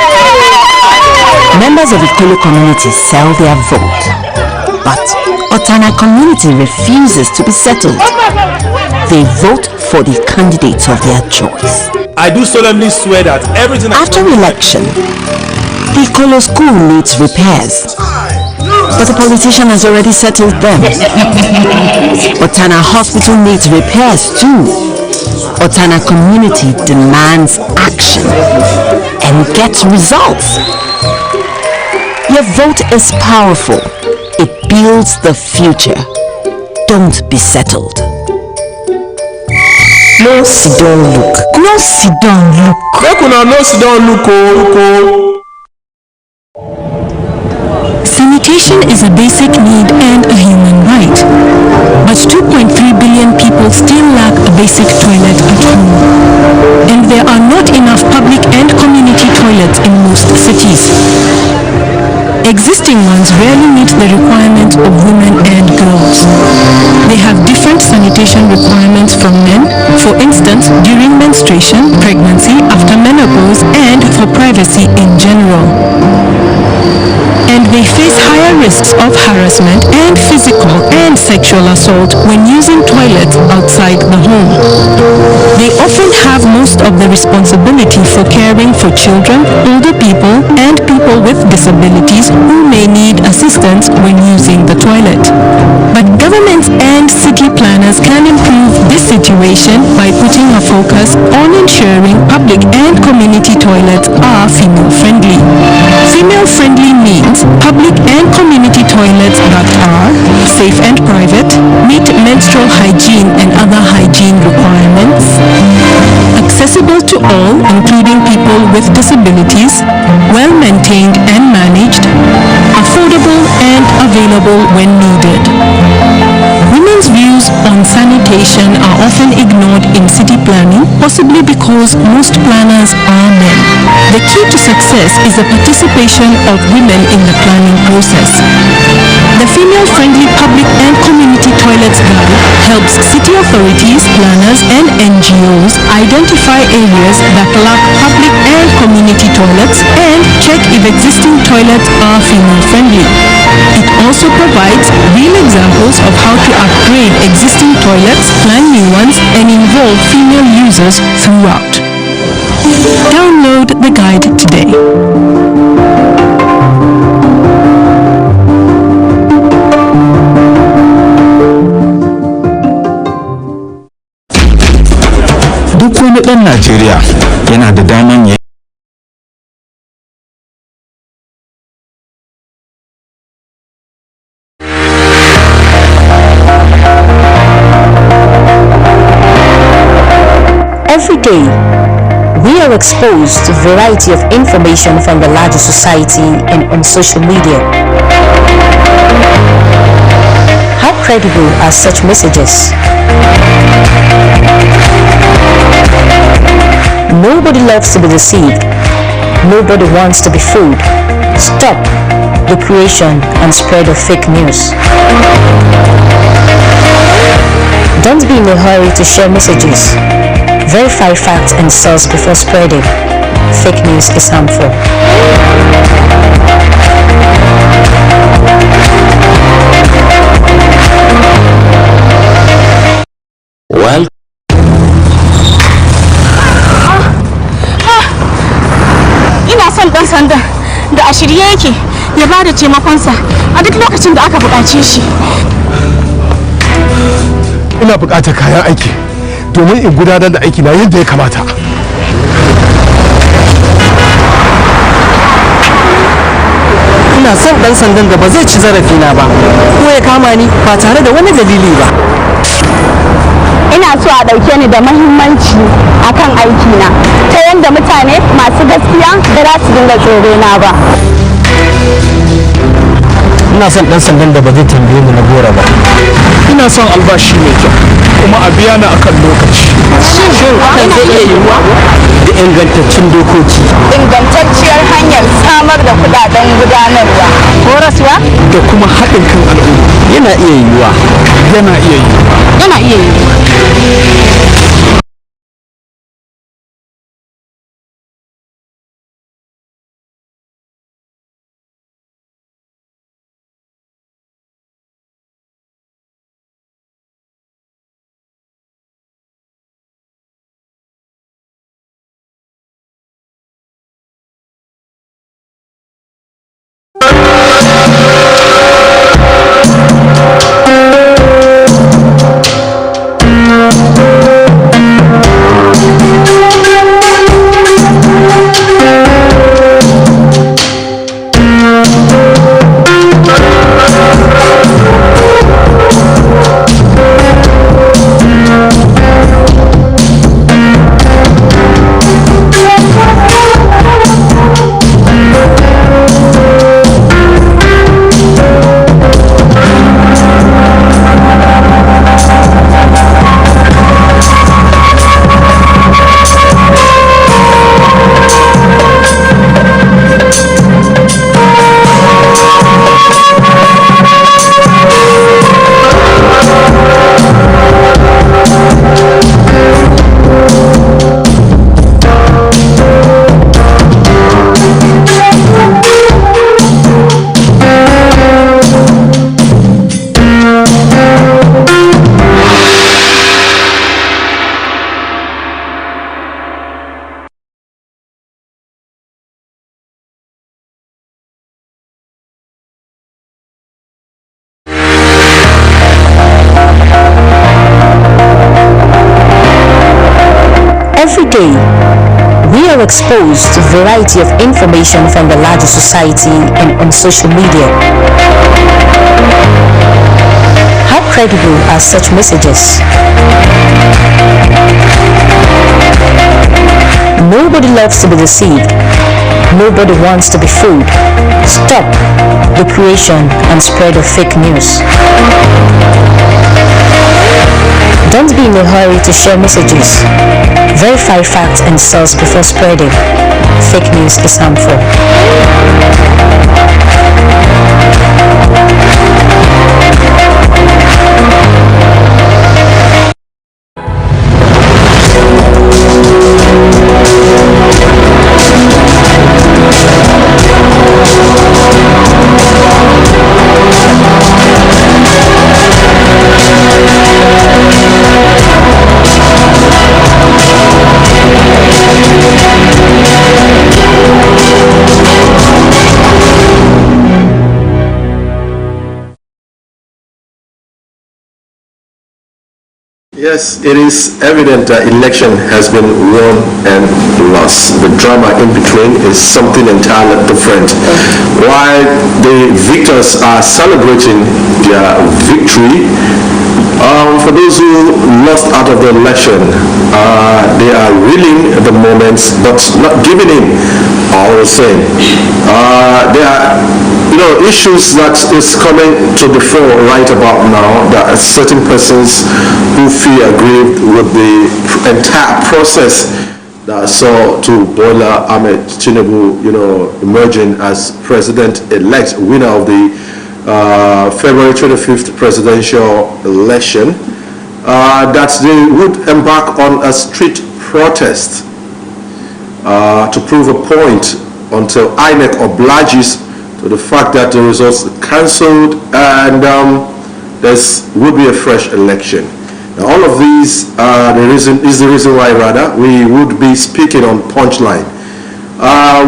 Members of Ikolo community sell their vote, but Otana community refuses to be settled. They vote for the candidates of their choice. I do solemnly swear that everything after election, the Ikolo school needs repairs, but the politician has already settled them. Otana hospital needs repairs too. Otana community demands action and gets results. Your vote is powerful. It builds the future. Don't be settled. No sit down look. No sit down look. no sit down look. Sanitation is a basic need and a human right, but 2.3 billion people still lack a basic toilet at home, and there are not enough public and community toilets in most cities. Existing ones rarely meet the requirements of women and girls. They have different sanitation requirements from men, for instance, during menstruation, pregnancy, after menopause, and for privacy in general. they face higher risks of harassment and physical and sexual assault when using toilets outside the home. They often have most of the responsibility for caring for children, older people, and people with disabilities who may need assistance when using the toilet. But governments and city planners can improve this situation by putting a focus on ensuring public and community toilets are female-friendly. Female-friendly means public and community toilets that are safe and private, meet menstrual hygiene and other hygiene requirements, accessible to all, including people with disabilities, well-maintained and managed, affordable and available when needed. Women's views on sanitation are often ignored in city planning, possibly because most planners are men. The key to success is the participation of women in the planning process. The female-friendly public and community toilets guide helps city authorities, planners, and NGOs identify areas that lack public and community toilets and check if existing toilets are female-friendly. It also provides real examples of how to upgrade existing toilets, plan new ones, and involve female users throughout. Download the guide today. Duk wani ɗan Najeriya yana da daman ya Every day, we are exposed to a variety of information from the larger society and on social media. How credible are such messages? Nobody loves to be deceived. Nobody wants to be fooled. Stop the creation and spread of fake news. Don't be in a hurry to share messages. Verify facts and source before spreading. Fake news is harmful. Well, ina son ɗan sandan da a shirye yake ya ba da taimakonsa a duk lokacin da aka buƙace shi. Ina buƙatar kayan aiki domin in gudanar da aiki na yadda ya kamata. Ina son ɗan sandan da ba zai ci zarafina ba ko ya kama ni ba tare da wani dalili ba. Ina so a ɗauke ni da mahimmanci akan aikina ta yadda mutane masu gaskiya da za su dinga tsoro na ba. Ina son ɗan sandan da ba zai tambaye mu na gora ba. Ina son albashi mai kyau kuma a biya ni akan lokaci. Shin hakan zai iya yiwuwa da ingantaccen dokoki, Ingantacciyar hanyar samar da kudaden gudanarwa, horaswa da kuma haɗin kan al'umma yana iya yiwuwa. Yana iya yi. yana iya yiwuwa. also exposed to a variety of information from the larger society and on social media. How credible are such messages? Nobody loves to be deceived. Nobody wants to be fooled. Stop the creation and spread of fake news. Don't be in a hurry to share messages. Verify facts and source before spreading. Fake news is harmful. Yes, it is evident that election has been won and lost. The drama in between is something entirely different. While the victors are celebrating their victory, for those who lost out of the election, they are reeling the moments but not giving in. All the same, there are issues that is coming to the fore right about now. There are certain persons who feel aggrieved with the entire process that saw to Bola Ahmed Tinubu, emerging as president-elect, winner of the February 25th presidential election, that they would embark on a street protest to prove a point until INEC obliges to the fact that the results are cancelled and there would be a fresh election. Now, all of these is the reason why rather we would be speaking on punchline.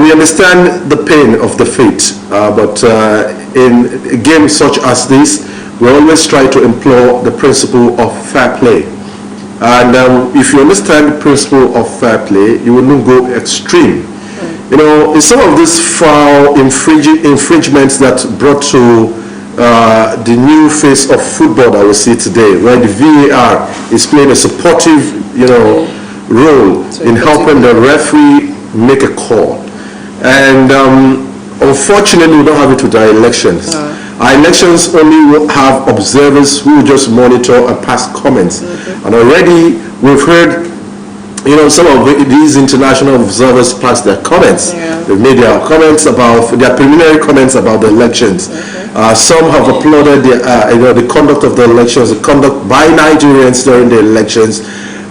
We understand the pain of defeat, but in a game such as this, we always try to implore the principle of fair play. And if you understand the principle of fair play, you will not go extreme. In some of these foul infringements that brought to the new face of football that we see today, where the VAR is playing a supportive, role in helping the referee make a call. And unfortunately, we don't have it with our elections. Our elections only will have observers who just monitor and pass comments. And already we've heard, some of these international observers pass their comments. They've made their comments about, their preliminary comments about the elections. Some have applauded the conduct of the elections, the conduct by Nigerians during the elections.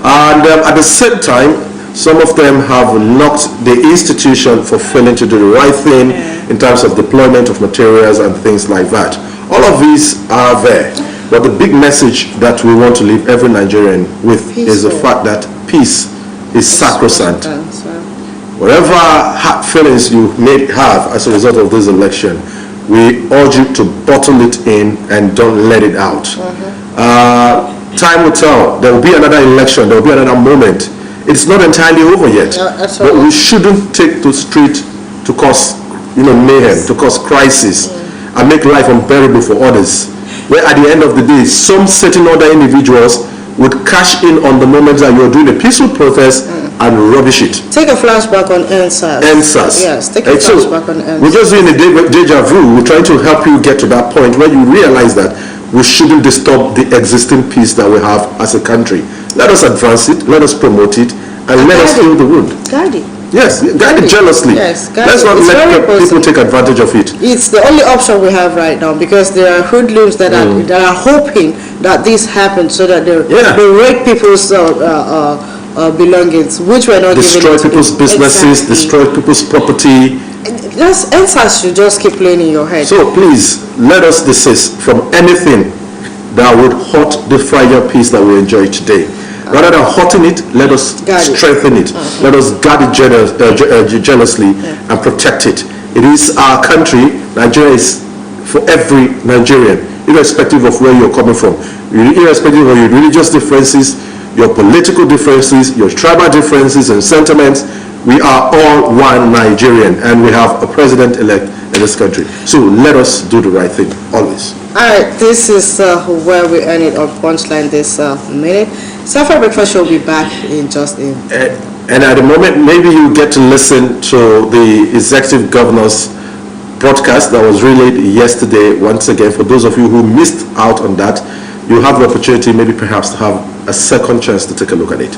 And at the same time, some of them have knocked the institution for failing to do the right thing in terms of deployment of materials and things like that. All of these are there. But the big message that we want to leave every Nigerian with is the fact that peace is sacrosanct. Whatever hard feelings you may have as a result of this election, we urge you to bottle it in and don't let it out. Time will tell. There will be another election. There will be another moment. It's not entirely over yet, but we shouldn't take to the street to cause, mayhem, to cause crisis, and make life unbearable for others. Where at the end of the day, some certain other individuals would cash in on the moment that you're doing a peaceful protest and rubbish it. Take a flashback on NSAS. NSAS. Yes, take a flashback on NSAS. We're just doing a deja vu. We're trying to help you get to that point where you realize that we shouldn't disturb the existing peace that we have as a country. Let us advance it, let us promote it, and let us heal the wound. Guide it. Yes, guide it jealously. Yes, let's not let people take advantage of it. It's the only option we have right now, because there are hoodlums that are hoping that this happens so that they raid people's belongings, which we're not destroy people's businesses, destroy people's property. NSAS should just keep playing in your head. So please, let us desist from anything that would hurt the fragile peace that we enjoy today. Rather than hurting it, let us strengthen it. Let us guard it jealously and protect it. It is our country. Nigeria is for every Nigerian, irrespective of where you're coming from, irrespective of your religious differences, your political differences, your tribal differences and sentiments. we are all one Nigerian, and we have a president-elect in this country. So let us do the right thing, always. All right, this is where we end it on Punchline this minute. Safiya Breakfast Show will be back in just a... And at the moment, maybe you get to listen to the Executive Governor's broadcast that was relayed yesterday. Once again, for those of you who missed out on that, you have the opportunity maybe perhaps to have a second chance to take a look at it.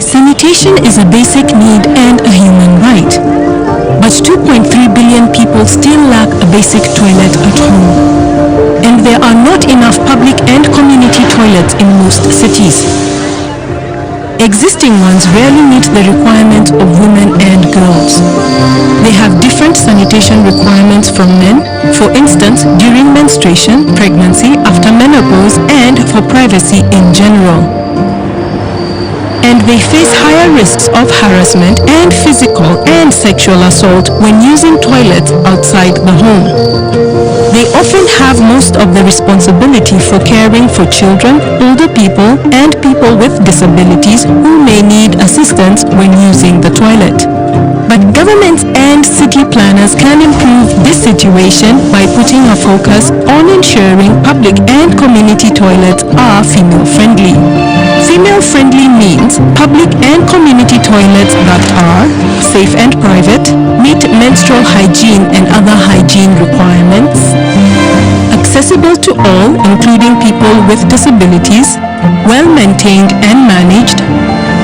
Sanitation is a basic need and a human right, but 2.3 billion people still lack a basic toilet at home, and there are not enough public and community toilets in most cities. Existing ones rarely meet the requirements of women and girls. They have different sanitation requirements from men, for instance, during menstruation, pregnancy, after menopause, and for privacy in general. And they face higher risks of harassment and physical and sexual assault when using toilets outside the home. They often have most of the responsibility for caring for children, older people, and people with disabilities who may need assistance when using the toilet. But governments and city planners can improve this situation by putting a focus on ensuring public and community toilets are female-friendly. Female-friendly means public and community toilets that are safe and private, meet menstrual hygiene and other hygiene requirements, accessible to all, including people with disabilities, well-maintained and managed,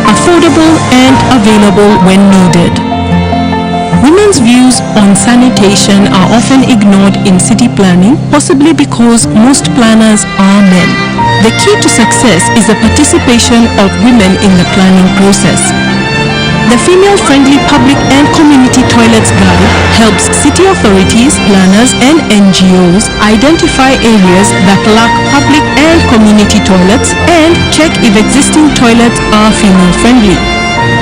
affordable and available when needed. Women's views on sanitation are often ignored in city planning, possibly because most planners are men. The key to success is the participation of women in the planning process. The Female-Friendly Public and Community Toilets Guide helps city authorities, planners, and NGOs identify areas that lack public and community toilets and check if existing toilets are female-friendly.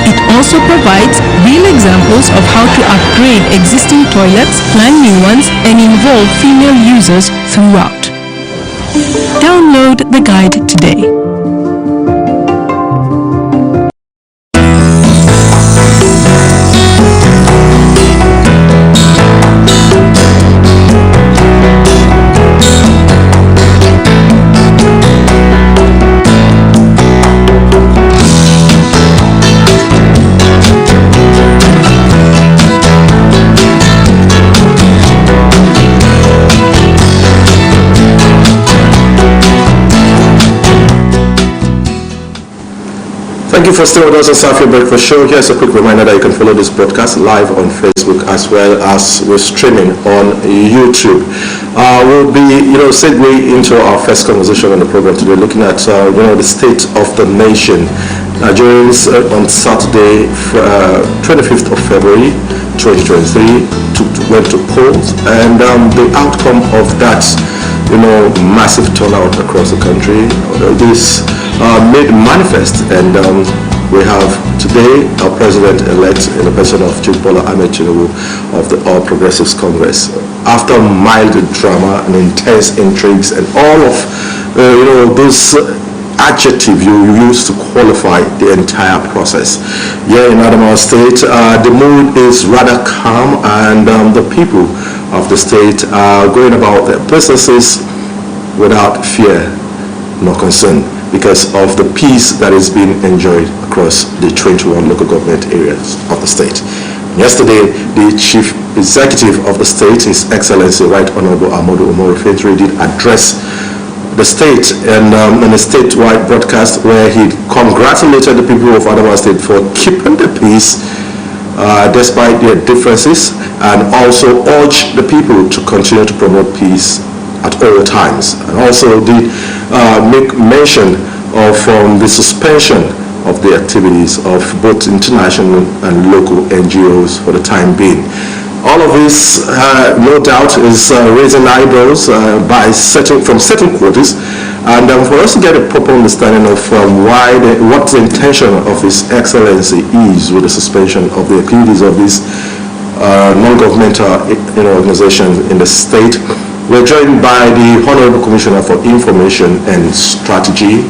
It also provides real examples of how to upgrade existing toilets, plan new ones, and involve female users throughout. Download the guide today. Thank you for staying with us on Safiya Breakfast Show. Here's a quick reminder that you can follow this broadcast live on Facebook as well as we're streaming on YouTube. We'll be, segue into our first conversation on the program today, looking at, the state of the nation. Nigerians on Saturday, 25th of February 2023, went to polls, and the outcome of that massive turnout across the country. This made manifest, and we have today our president-elect in the person of Chief Bola Ahmed Tinubu of the All Progressives Congress. After mild drama and intense intrigues and all of those adjective you use to qualify the entire process. Here in Adamawa State, the mood is rather calm, and the people of the state are going about their businesses without fear nor concern because of the peace that is being enjoyed across the 21 local government areas of the state. Yesterday, the Chief Executive of the state, His Excellency Right Honorable Ahmadu Umaru Fintiri, did address the state and in a statewide broadcast where he congratulated the people of Adamawa State for keeping the peace despite their differences, and also urged the people to continue to promote peace at all times, and also did make mention of the suspension of the activities of both international and local NGOs for the time being. All of this, no doubt, is raising eyebrows from certain quarters, and for us to get a proper understanding of what the intention of His Excellency is with the suspension of the activities of these non-governmental organizations in the state, we're joined by the Honorable Commissioner for Information and Strategy,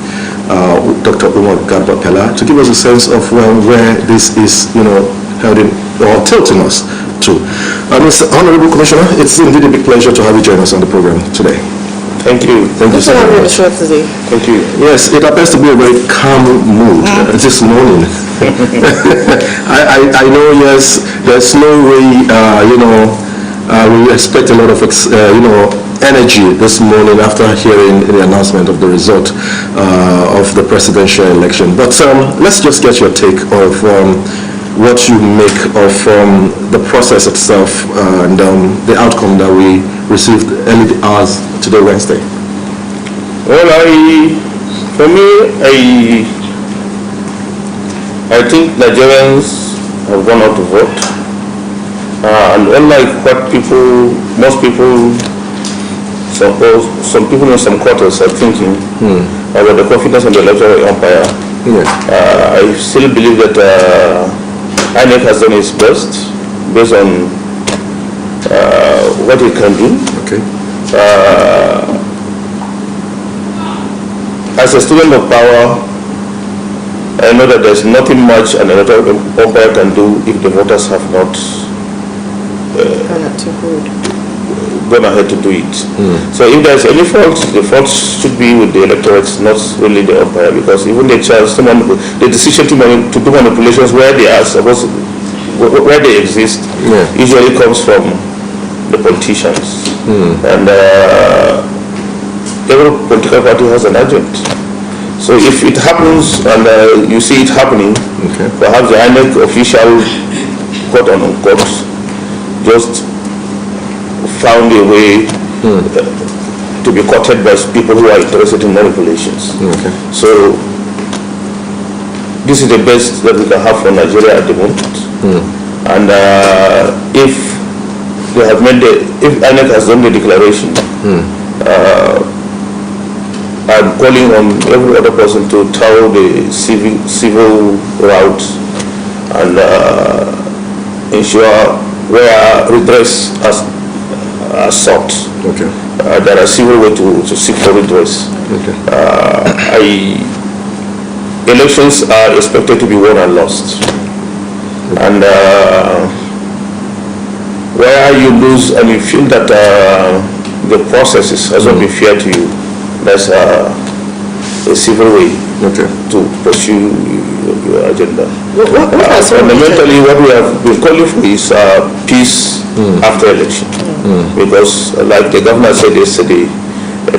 Dr. Umar Garba Pella, to give us a sense of where this is, heading or tilting us to. Mr. Honorable Commissioner, it's indeed a big pleasure to have you join us on the program today. Thank you. Thank you so much. Thank you. Yes, it appears to be a very calm mood this morning. I know, yes, there's no way, we expect a lot of, energy this morning after hearing the announcement of the result of the presidential election. But let's just get your take of what you make of the process itself and the outcome that we received early hours today, Wednesday. Well, I think Nigerians have gone out to vote, and unlike what most people suppose, some people in some quarters are thinking about the confidence in the electoral umpire. Yes. I still believe that INEC has done its best based on what it can do. Okay. As a student of power, I know that there's nothing much an electoral umpire can do if the voters have not gone ahead to do it. So if there's any fault, the fault should be with the electorate, not really the umpire, because even the decision to do manipulations where they are supposed, where they exist, usually comes from the politicians. And every political party has an agent. So if it happens and you see it happening, perhaps the INEC official, quote unquote, just found a way to be courted by people who are interested in manipulations. So this is the best that we can have for Nigeria at the moment. And if they have if INEC has done the declaration, I'm calling on every other person to tow the civil route and ensure where redress are sought. There are civil ways to seek for redress. Elections are expected to be won and lost. And where you lose and you feel that the process has not been fair to you, that's a civil way to pursue your agenda. Fundamentally, what we have been calling for is peace after election. Because, like the governor said yesterday,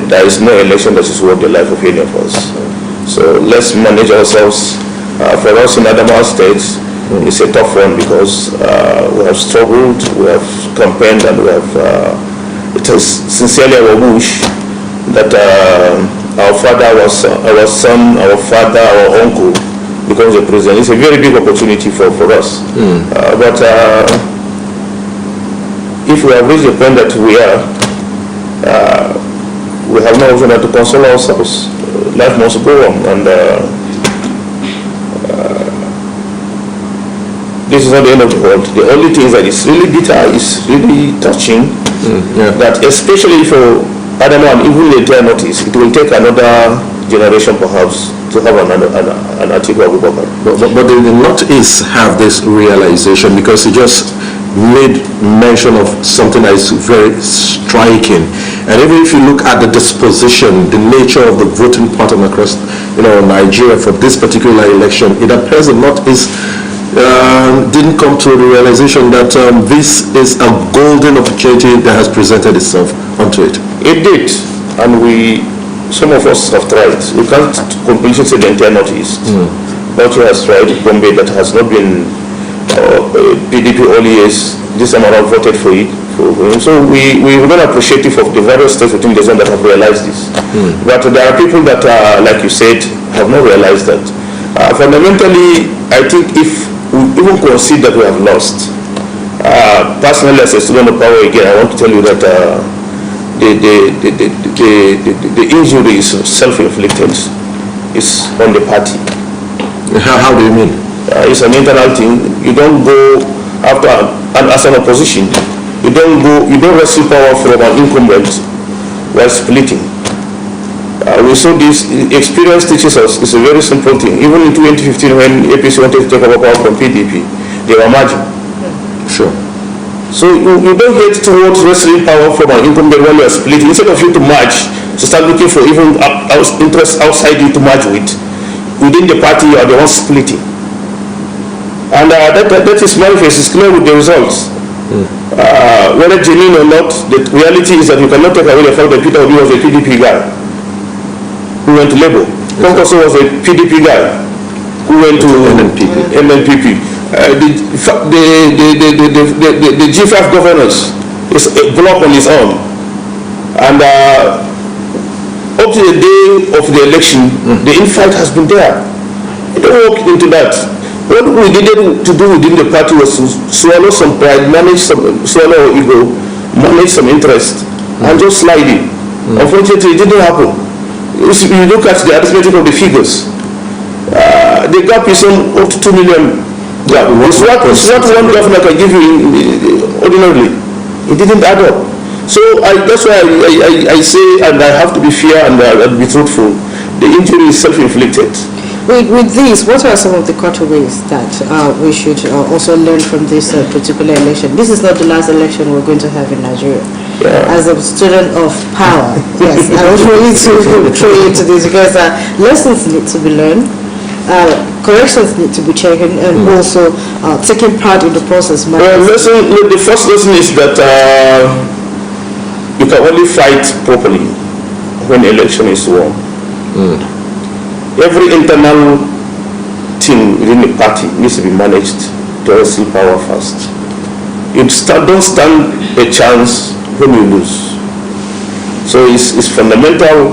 there is no election that is worth the life of any of us. So let's manage ourselves. For us in Adamawa State, it's a tough one because we have struggled, we have campaigned, and we have. It is sincerely our wish that our father, our son, our father, our uncle becomes a president. It's a very big opportunity for us. But if we have reached the point that we are, have no option than to console ourselves. Life must go on, and this is not the end of the world. The only thing that is really bitter, is really touching, that especially for Adamo and even later notice, it will take another generation perhaps to have an Atiku Abubakar. But the Northeast have this realization, because he just made mention of something that is very striking. And even if you look at the disposition, the nature of the voting pattern across Nigeria for this particular election, it appears the Northeast didn't come to the realization that this is a golden opportunity that has presented itself onto it. It did, and some of us have tried. We can't completely say the entire Northeast. North has tried. Bombay, that has not been PDP all years, this time around voted for it. So we're very appreciative of the various states within the zone that have realized this. But there are people that, like you said, have not realized that. Fundamentally, I think if we even consider that we have lost, personally as a student of power again, I want to tell you that the injury is self-inflicted. It's on the party. How do you mean? It's an internal thing. You don't go after, and as an opposition, you don't wrestle power from an incumbent while splitting. We saw this. Experience teaches us it's a very simple thing. Even in 2015, when APC wanted to take over power from PDP, they were merging. Sure. So you don't get towards wrestling power from an incumbent when you are splitting. Instead of you to merge, to start looking for even interests outside you to merge with, within the party you are the one splitting. And that is manifest, is clear with the results. Whether genuine or not, the reality is that you cannot take away the fact that Peter Obi was a PDP guy who went to Labour. Konkoso was a PDP guy who went to NNPP. The G5 governors is a block on his own. And up to the day of the election, the infight has been there. You don't walk into that. What we needed to do within the party was to swallow some pride, swallow our ego, manage some interest, and just slide in. Unfortunately, it didn't happen. If you look at the arithmetic of the figures, the gap is up to 2 million. It's what one governor can give you ordinarily. It didn't add up. So that's why I say, and I have to be fair and be truthful, the injury is self-inflicted. With this, what are some of the cutaways that we should also learn from this particular election? This is not the last election we're going to have in Nigeria. As a student of power, yes, I want you to throw into this, because lessons need to be learned, corrections need to be taken, and also taking part in the process. The first lesson is that you can only fight properly when the election is won. Every internal thing within the party needs to be managed to wrestle power first. You don't stand a chance when you lose. So it's fundamental.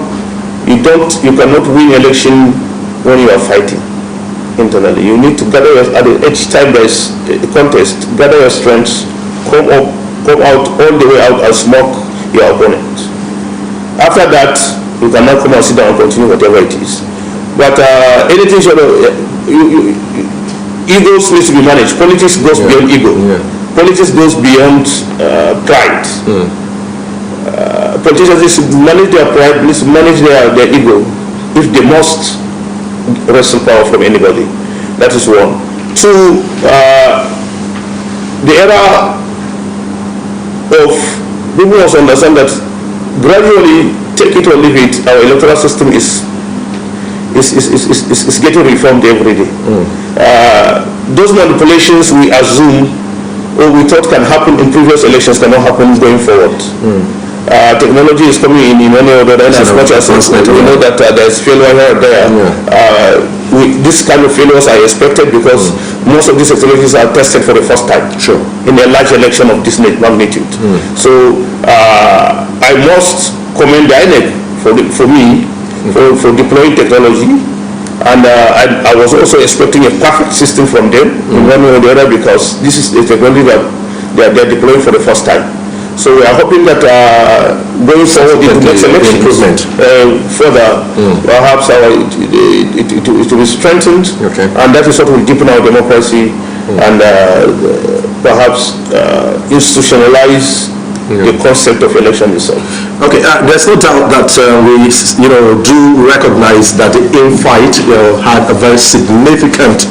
You cannot win election when you are fighting internally. You need to gather each time there is a contest, gather your strengths, come out all the way out and smoke your opponent. After that, you cannot come and sit down and continue whatever it is. But anything sort of egos needs to be managed. Politics goes beyond ego. Politics goes beyond pride. Politicians need to manage their pride, need to manage their ego if they must wrestle power from anybody. That is one. Two, the era of people must understand that gradually, take it or leave it, our electoral system is getting reformed every day. Those manipulations we assume or we thought can happen in previous elections cannot happen going forward. Technology is coming in one or the other, as much as we know that there's failure here or there. This kind of failures are expected because most of these technologies are tested for the first time in a large election of this magnitude. So I must commend the INEC for deploying technology, and I was also expecting a perfect system from them in one way or the other, because this is a technology that they're deploying for the first time. So we are hoping that going forward in the next election, further, perhaps it will be strengthened, and that is what will deepen our democracy and perhaps institutionalize the concept of election itself. Okay, there's no doubt that we, do recognize that the infight, had a very significant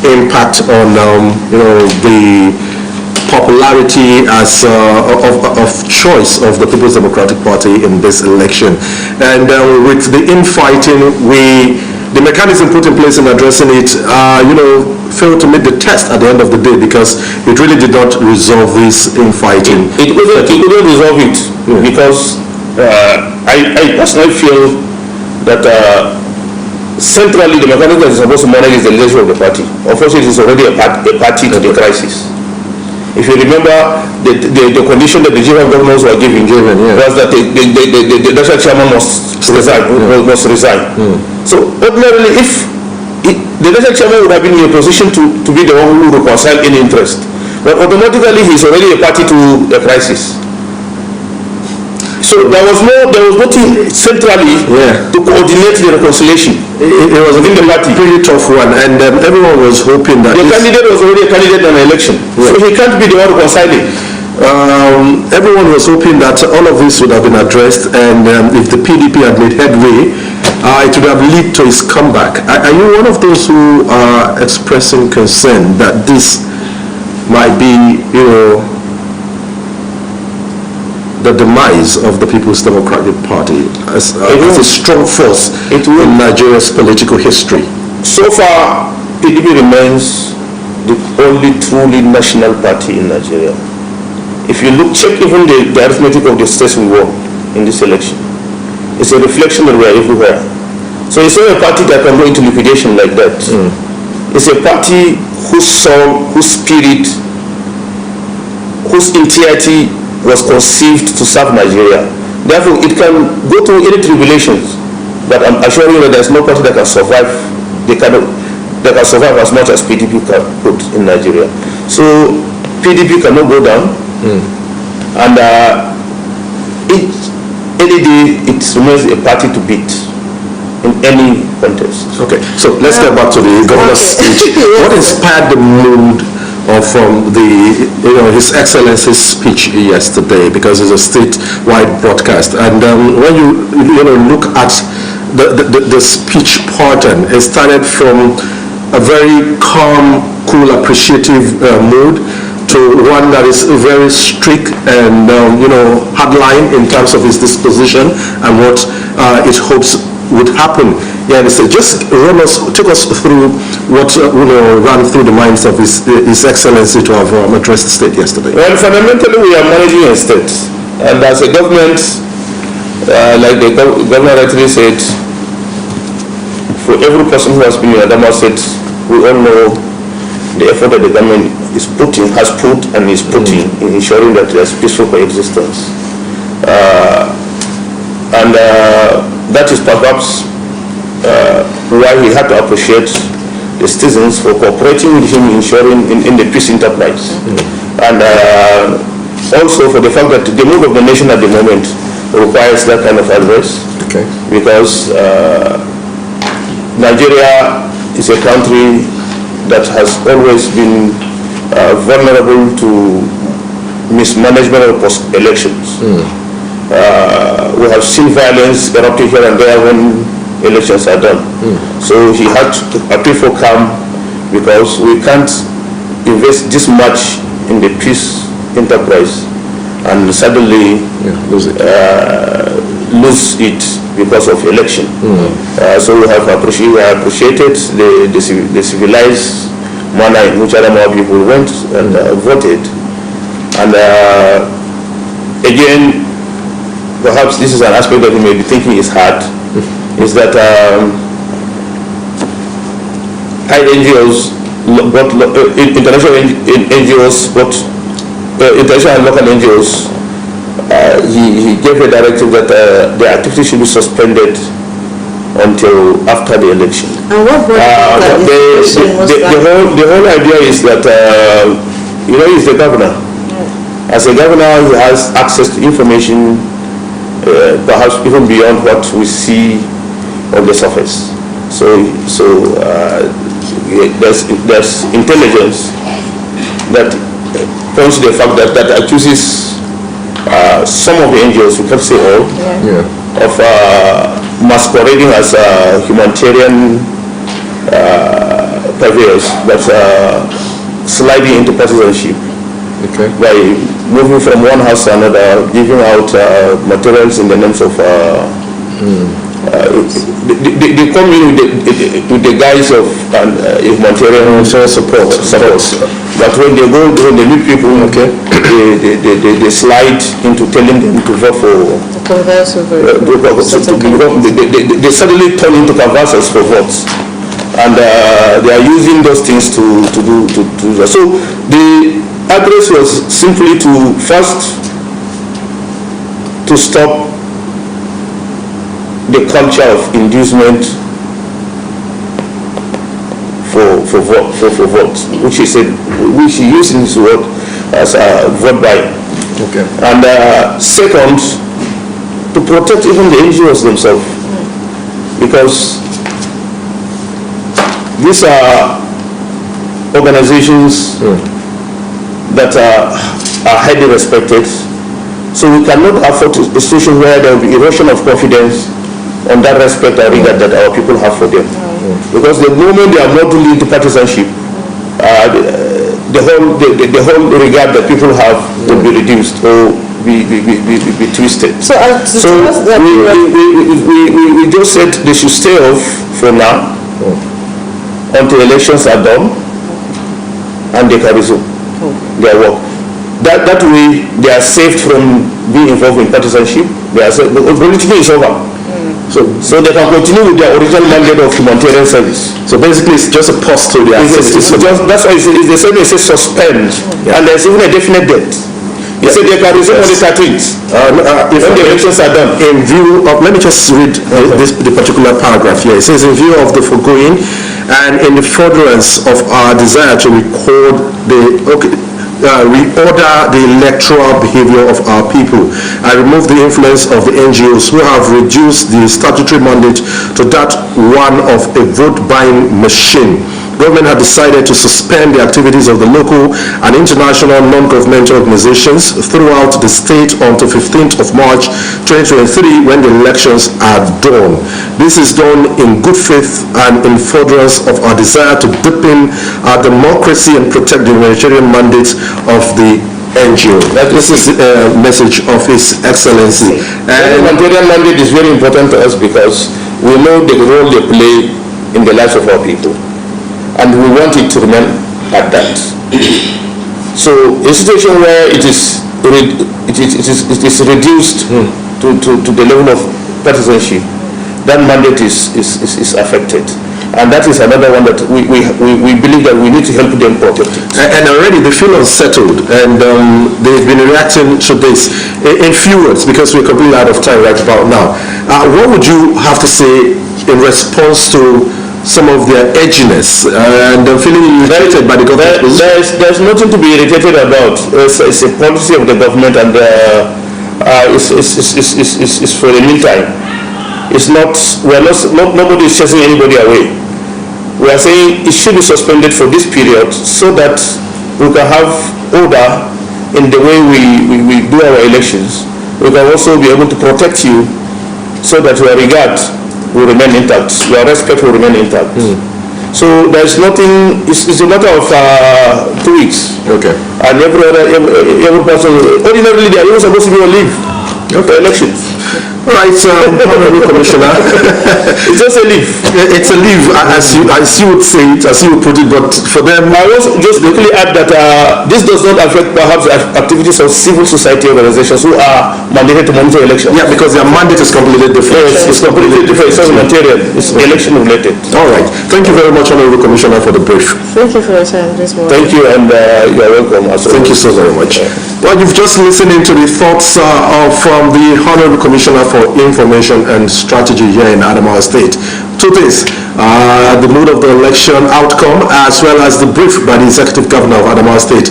impact on, the popularity as of choice of the People's Democratic Party in this election. And with the infighting, the mechanism put in place in addressing it, failed to meet the test at the end of the day, because it really did not resolve this infighting. It couldn't resolve it, because I personally feel that centrally the mechanism that is supposed to manage is the leadership of the party. Unfortunately, it is already a party to the crisis. If you remember, the condition that the general governors were given was that the national chairman must resign. So ordinarily, if the national chairman would have been in a position to be the one who reconcile any interest, but automatically he's already a party to a crisis. So there was nothing centrally to coordinate the reconciliation. It was a pretty tough one, and everyone was hoping that the candidate was already a candidate in an election, so he can't be the one reconciling. Everyone was hoping that all of this would have been addressed, and if the PDP had made headway, it would have led to his comeback. Are you one of those who are expressing concern that this might be, the demise of the People's Democratic Party as a strong force in Nigeria's political history? So far, PDP remains the only truly national party in Nigeria. If you check even the arithmetic of the states we won in this election, it's a reflection that we are everywhere. So it's not a party that can go into liquidation like that. It's a party whose soul, whose spirit, whose entirety was conceived to serve Nigeria. Therefore, it can go through any tribulations, but I'm assuring you that there's no party that can survive that can survive as much as PDP could in Nigeria. So PDP cannot go down, and any day it remains a party to beat in any contest. Okay, so let's get back to the governor's speech. What inspired the mood from His Excellency's speech yesterday, because it's a statewide broadcast, and when you look at the speech pattern, it started from a very calm, cool, appreciative mood to one that is very strict and hardline in terms of his disposition and what it hopes would happen. Yeah, and so just take us through what ran through the minds of His Excellency to have addressed the state yesterday. Well, fundamentally, we are managing a state, and as a government, like the governor rightly said, for every person who has been in Adama State, we all know the effort that the government has put in in ensuring that there's peaceful coexistence, and that is perhaps why he had to appreciate the citizens for cooperating with him in the peace enterprise, and also for the fact that the mood of the nation at the moment requires that kind of advice, because Nigeria is a country that has always been vulnerable to mismanagement of post-elections. We have seen violence erupting here and there when elections are done. So he had to appeal for calm, because we can't invest this much in the peace enterprise and suddenly lose it because of election. So we have appreciated the civilized manner in which other people went and voted. And again, perhaps this is an aspect that you may be thinking is hard, is that NGOs, international NGOs, international and local NGOs, he gave a directive that the activity should be suspended until after the election. And what the whole idea is that he's the governor, As a governor, he has access to information, perhaps even beyond what we see on the surface. So there's intelligence that points to the fact that accuses some of the NGOs, we can't say all, of masquerading as humanitarian purveyors, but sliding into partisanship by moving from one house to another, giving out materials in the names of they come in with the guise of humanitarian support. But when they meet people, they slide into telling them to vote for. They suddenly turn into canvassers for votes, and they are using those things to do that. So the address was simply to first to stop the culture of inducement for votes, which he used in his word as a vote buying. And second, to protect even the NGOs themselves, because these are organizations that are highly respected. So we cannot afford a situation where there will be erosion of confidence on that respect and regard that our people have for them. Because the moment they are not really into partisanship, the whole regard that people have will be reduced or be twisted. So we just said they should stay off for now until elections are done and they can resume their work. That way they are saved from being involved in partisanship. They are saved, the political is over. So they can continue with their original mandate of humanitarian service. So basically it's just a pause to their that's why they say suspend, and there's even a definite date. He said they can resume on the 13th if the elections are done. In view of, let me just read the particular paragraph here. It says, in view of the foregoing and in the furtherance of our desire to reorder the electoral behavior of our people and remove the influence of the NGOs who have reduced the statutory mandate to that one of a vote-buying machine. Government have decided to suspend the activities of the local and international non-governmental organizations throughout the state until 15th of March 2023 when the elections are done. This is done in good faith and in furtherance of our desire to deepen our democracy and protect the humanitarian mandate of the NGO. This is a message of His Excellency. And the humanitarian mandate is very important to us because we know the role they play in the lives of our people. And we want it to remain at that. So a situation where it is reduced to the level of partisanship, that mandate is affected. And that is another one that we believe that we need to help them protect it. And already they feel unsettled, and they've been reacting to this in few words, because we're completely out of time right about now. What would you have to say in response to some of their edginess and feeling irritated by the government? There's nothing to be irritated about. It's a policy of the government, and it's for the meantime. It's not. Nobody is chasing anybody away. We are saying it should be suspended for this period so that we can have order in the way we do our elections. We can also be able to protect you so that your regard will remain intact, your respect will remain intact. So there's nothing, it's a matter of 2 weeks. Okay. And every person, ordinarily they are even supposed to be on leave for elections. All right, Honorable Commissioner. It's just a leave. It's a leave, as you would say it, as you would put it, but for them... I want to just quickly add that this does not affect perhaps activities of civil society organizations who are mandated to monitor elections. Yeah, because their mandate is completely different. Yes, it's completely different. It's not material. It's election related. All right. Thank you very much, Honorable Commissioner, for the brief. Thank you for your time this morning. Thank you, and you are welcome. Thank you so very much. Well, you've just listened into the thoughts from the Honorable Commissioner for Information and Strategy here in Adamawa State. Two things, the mood of the election outcome as well as the brief by the Executive Governor of Adamawa State.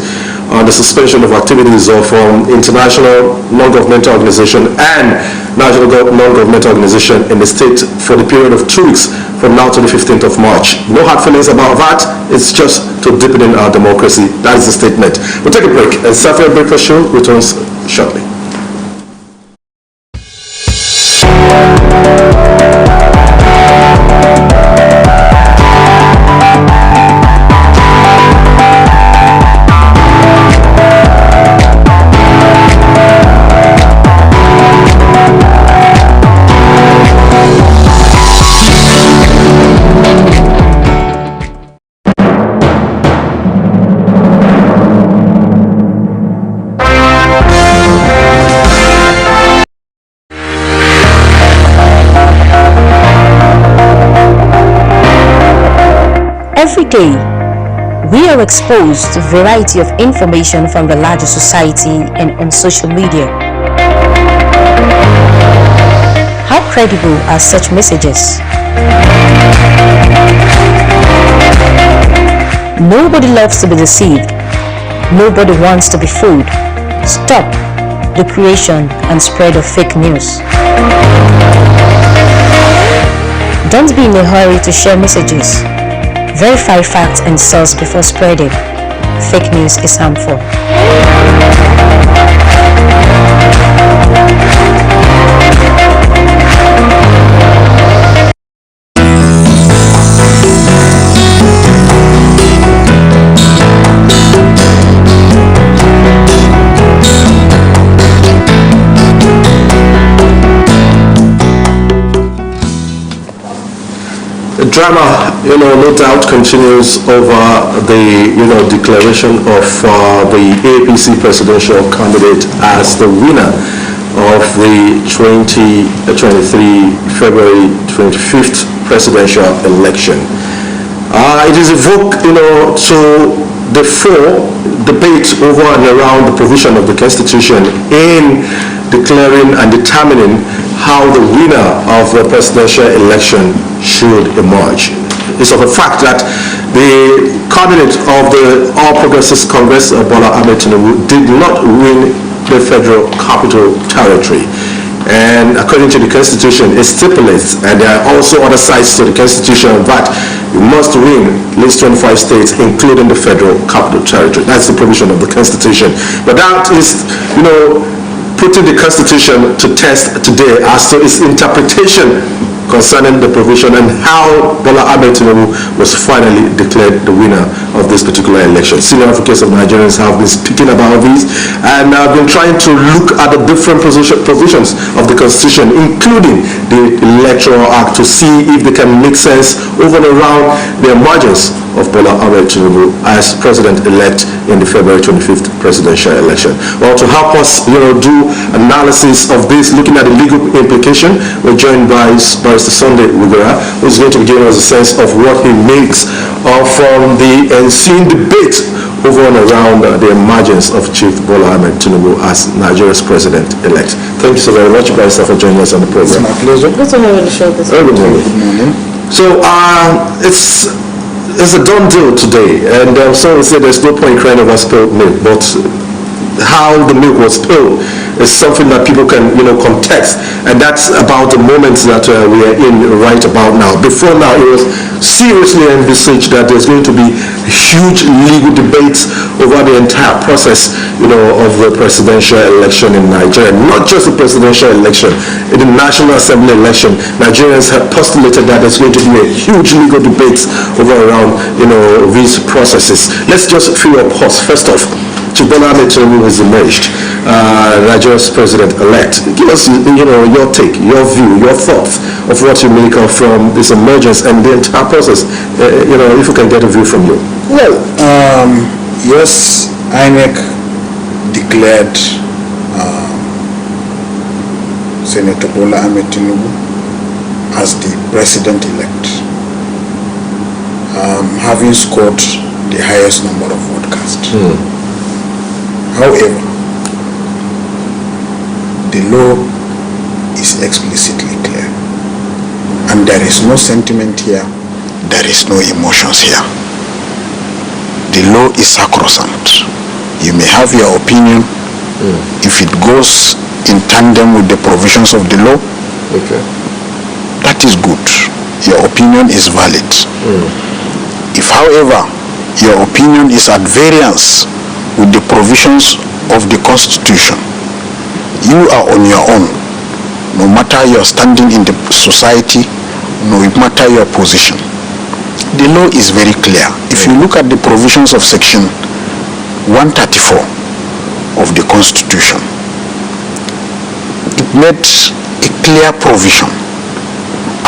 on the suspension of activities of international non-governmental organization and national non-governmental organization in the state for the period of 2 weeks from now to the 15th of March. No hard feelings about that. It's just to deepen in our democracy. That is the statement. We'll take a break. And Safiya Breakfast Show returns shortly. Every day, we are exposed to a variety of information from the larger society and on social media. How credible are such messages? Nobody loves to be deceived. Nobody wants to be fooled. Stop the creation and spread of fake news. Don't be in a hurry to share messages. Verify facts and source before spreading. Fake news is harmful. Drama, no doubt continues over the, declaration of the APC presidential candidate as the winner of the 2023 February 25th presidential election. It is evoked, to the full debate over and around the provision of the Constitution in declaring and determining how the winner of the presidential election should emerge. It's of a fact that the candidate of the All Progressives Congress, Bola Ahmed Tinubu, did not win the Federal Capital Territory. And according to the Constitution, it stipulates, and there are also other sides to the Constitution, that you must win at least 25 states, including the Federal Capital Territory. That's the provision of the Constitution. But that is, putting the Constitution to test today as to its interpretation concerning the provision and how Bola Ahmed Tinubu was finally declared the winner of this particular election. Senior advocates of Nigerians have been speaking about this and have been trying to look at the different provisions of the Constitution, including the Electoral Act, to see if they can make sense over and around the emergence of Bola Ahmed Tinubu as president-elect in the February 25th presidential election. Well, to help us, do analysis of this, looking at the legal implication, we're joined by Barrister Sunday Wigura, who's going to be giving us a sense of what he makes from the ensuing debate over and around the emergence of Chief Bola Ahmed Tinubu as Nigeria's president-elect. Thank you so very much, Barrister, for joining us on the program. It's my pleasure. Good to have you on the show this Good morning. So, it's a done deal today, and someone said there's no point crying over spilled milk, but how the milk was spilled is something that people can, context, and that's about the moments that we are in right about now. Before now, it was seriously envisaged that there's going to be huge legal debates over the entire process, of the presidential election in Nigeria. Not just the presidential election, in the National Assembly election, Nigerians have postulated that there's going to be a huge legal debates over around, these processes. Let's just feel a pause. First off, Bola Ahmed Tinubu has emerged, Nigeria's president-elect. Give us, your take, your view, your thoughts of what you make of from this emergence and the entire process. If we can get a view from you. Well, yes, INEC declared Senator Bola Ahmed Tinubu as the president-elect, having scored the highest number of vote cast. However, the law is explicitly clear, and there is no sentiment here, there is no emotions here. The law is sacrosanct. You may have your opinion if it goes in tandem with the provisions of the law. Okay. That is good. Your opinion is valid. If, however, your opinion is at variance with the provisions of the Constitution, you are on your own, no matter your standing in the society, no matter your position. The law is very clear. If you look at the provisions of Section 134 of the Constitution, it made a clear provision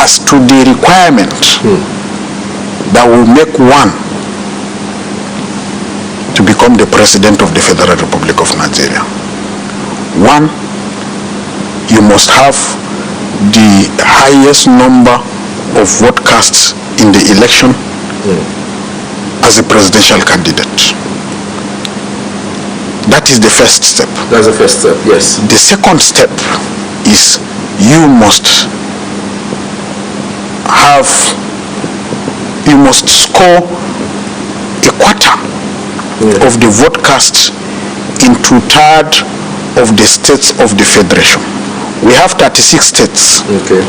as to the requirement that will make one to become the President of the Federal Republic of Nigeria. One, you must have the highest number of vote casts in the election as a presidential candidate. That is the first step. That's the first step, yes. The second step is you must score a quarter of the vote cast in 2/3 of the states of the Federation. We have 36 states. Okay.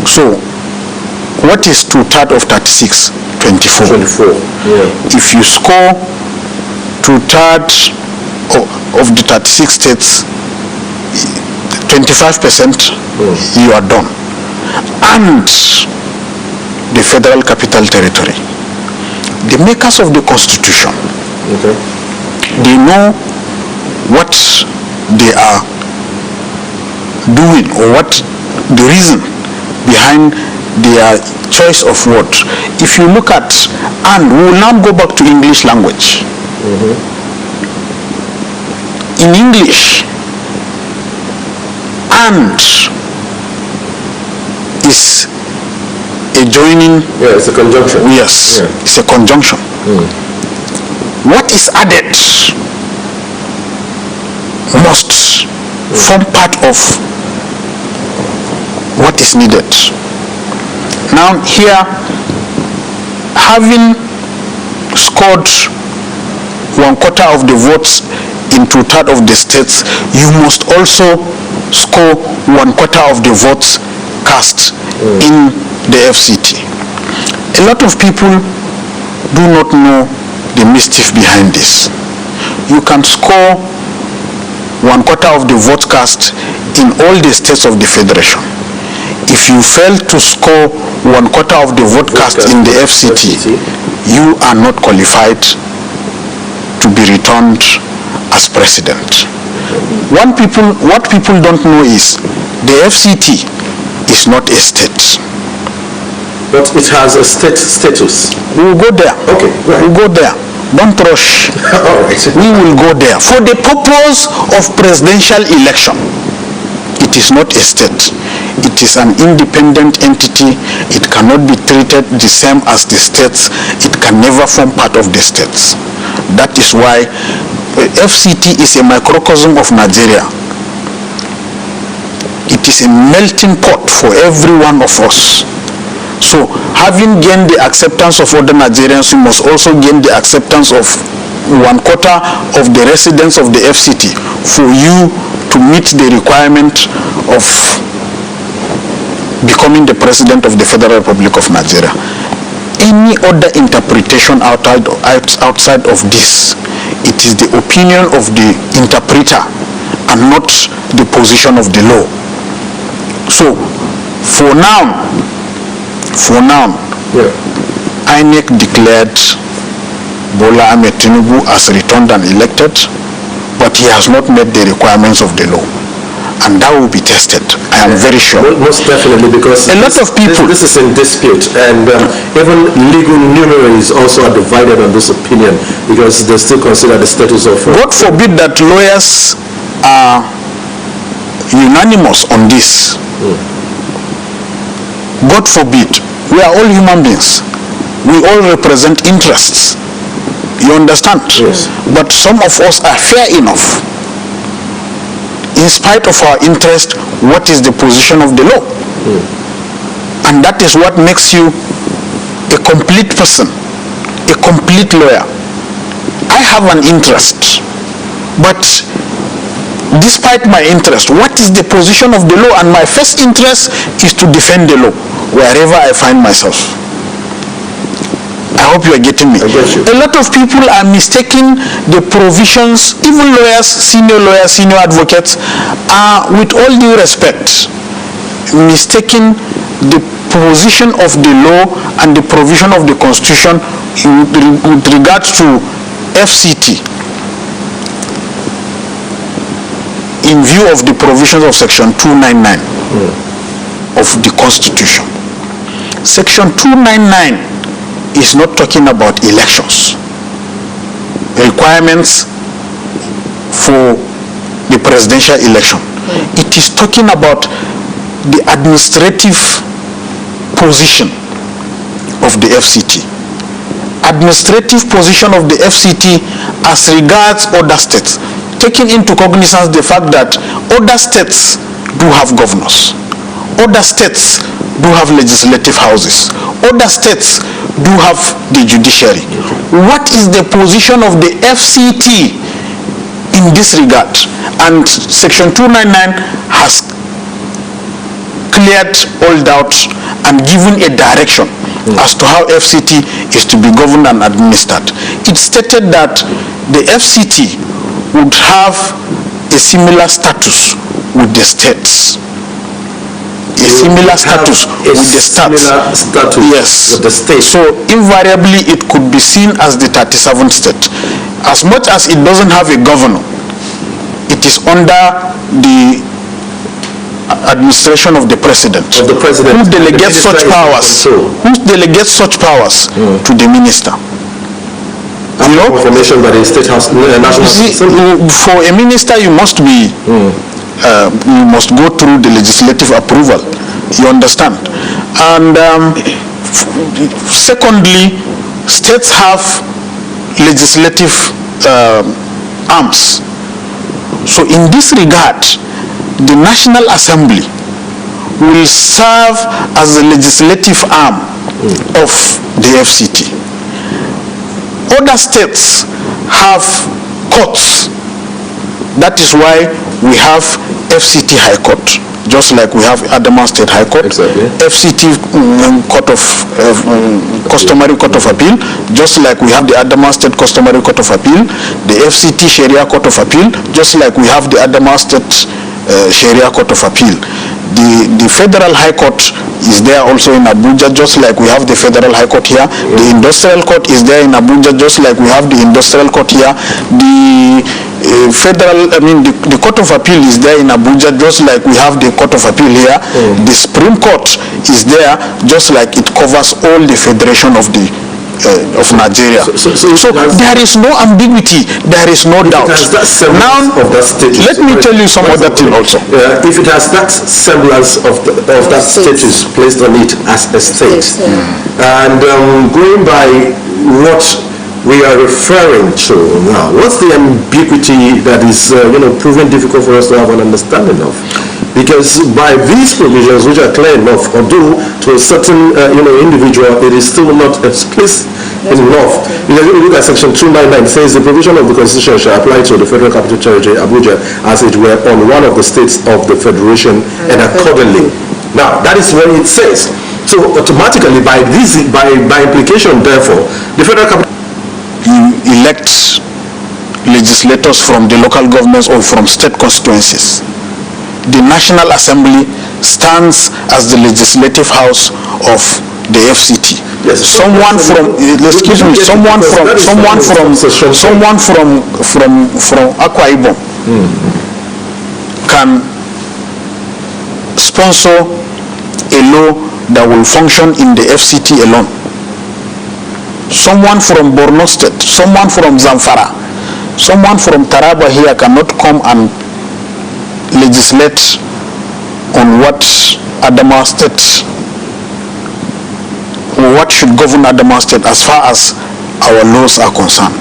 So, what is 2/3 of 36? 24. 24, yeah. If you score 2/3 of the 36 states, 25%, you are done. And the Federal Capital Territory. The makers of the Constitution, they know what they are doing, or what the reason behind their choice of word. If you look at, and we will now go back to English language. In English, and is a joining. Yeah, it's a conjunction. Yes, it's a conjunction. What is added must form part of what is needed. Now here, having scored 1/4 of the votes in 2/3 of the states, you must also score 1/4 of the votes cast in the FCT. A lot of people do not know the mischief behind this. You can score 1/4 of the votes cast in all the states of the Federation. If you fail to score 1/4 of the vote cast in the FCT, you are not qualified to be returned as president. What people don't know is the FCT is not a state. But it has a state status. We will go there. Okay, right. We'll go there. Don't rush. All right. We will go there. For the purpose of presidential election, it is not a state. It is an independent entity. It cannot be treated the same as the states. It can never form part of the states. That is why FCT is a microcosm of Nigeria. It is a melting pot for every one of us. So, having gained the acceptance of other Nigerians, we must also gain the acceptance of 1/4 of the residents of the FCT for you to meet the requirement of becoming the president of the Federal Republic of Nigeria. Any other interpretation outside of this, it is the opinion of the interpreter and not the position of the law. So, for now, INEC declared Bola Ahmed Tinubu as returned and elected, but he has not met the requirements of the law. And that will be tested, I am very sure. Most definitely, because a lot of people... This is in dispute, and even legal luminaries also are divided on this opinion, because they still consider the status of... God forbid that lawyers are unanimous on this. God forbid. We are all human beings. We all represent interests. You understand? Yes. But some of us are fair enough. In spite of our interest, what is the position of the law? And that is what makes you a complete person, a complete lawyer. I have an interest But despite my interest, what is the position of the law? And my first interest is to defend the law wherever I find myself. I hope you are getting me. A lot of people are mistaking the provisions, even lawyers, senior advocates, are, with all due respect, mistaking the position of the law and the provision of the Constitution with regards to FCT in view of the provisions of Section 299 of the Constitution. Section 299 is not talking about elections, requirements for the presidential election. It is talking about the administrative position of the FCT. Administrative position of the FCT as regards other states, taking into cognizance the fact that other states do have governors, other states do have legislative houses, other states do have the judiciary. What is the position of the FCT in this regard? And Section 299 has cleared all doubts and given a direction as to how FCT is to be governed and administered. It stated that the FCT would have a similar status with the states. A similar status with the states. Yes. With the state. So invariably it could be seen as the 37th state. As much as it doesn't have a governor, it is under the administration of the president. Who delegates such powers? Who delegates such powers to the minister? You know, confirmation by the State House, National. For a minister, you must be. You must go through the legislative approval. You understand? And secondly, states have legislative arms. So in this regard, the National Assembly will serve as the legislative arm of the FCT. Other states have courts. That is why we have FCT High Court, just like we have Adamawa State High Court, FCT Court of Customary Court of Appeal, just like we have the Adamawa State Customary Court of Appeal, the FCT Sharia Court of Appeal, just like we have the Adamawa State Sharia Court of Appeal. The Federal High Court is there also in Abuja, just like we have the Federal High Court here. The Industrial Court is there in Abuja, just like we have the Industrial Court here. The the Court of Appeal is there in Abuja, just like we have the Court of Appeal here. The Supreme Court is there, just like it covers all the federation of the of Nigeria. So there is no ambiguity, there is no doubt. Now, let me tell you some other thing also. If it has that semblance of that status placed on it as a state, and going by what we are referring to now, what's the ambiguity that is proven difficult for us to have an understanding of? Because by these provisions, which are clear enough, although to a certain individual it is still not explicit enough. Because if you look at Section 299, it says the provision of the Constitution shall apply to the Federal Capital Territory, Abuja, as it were on one of the states of the Federation, and accordingly. Now, that is what it says. So automatically, by implication, therefore, the Federal Capital elect legislators from the local governments or from state constituencies. The National Assembly stands as the legislative house of the FCT. Yes, someone from Akwa Ibom can sponsor a law that will function in the FCT alone. Someone from Borno State, someone from Zamfara, someone from Taraba here cannot come and legislate on what Adamawa State, or what should govern Adamawa State as far as our laws are concerned.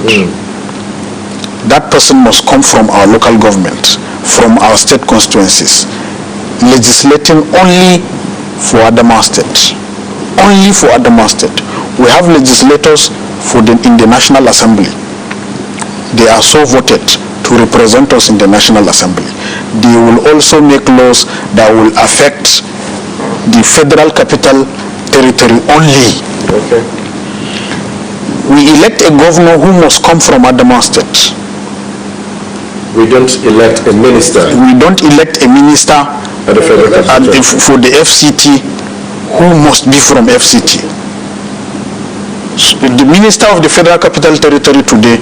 That person must come from our local government, from our state constituencies, legislating only for Adamawa State. Only for Adamawa State. We have legislators in the National Assembly. They are so voted to to represent us in the National Assembly. They will also make laws that will affect the Federal Capital Territory only. Okay. We elect a governor who must come from Adamawa State. We don't elect a minister. We don't elect a minister at the Federal Capital for the FCT who must be from FCT. So the minister of the Federal Capital Territory today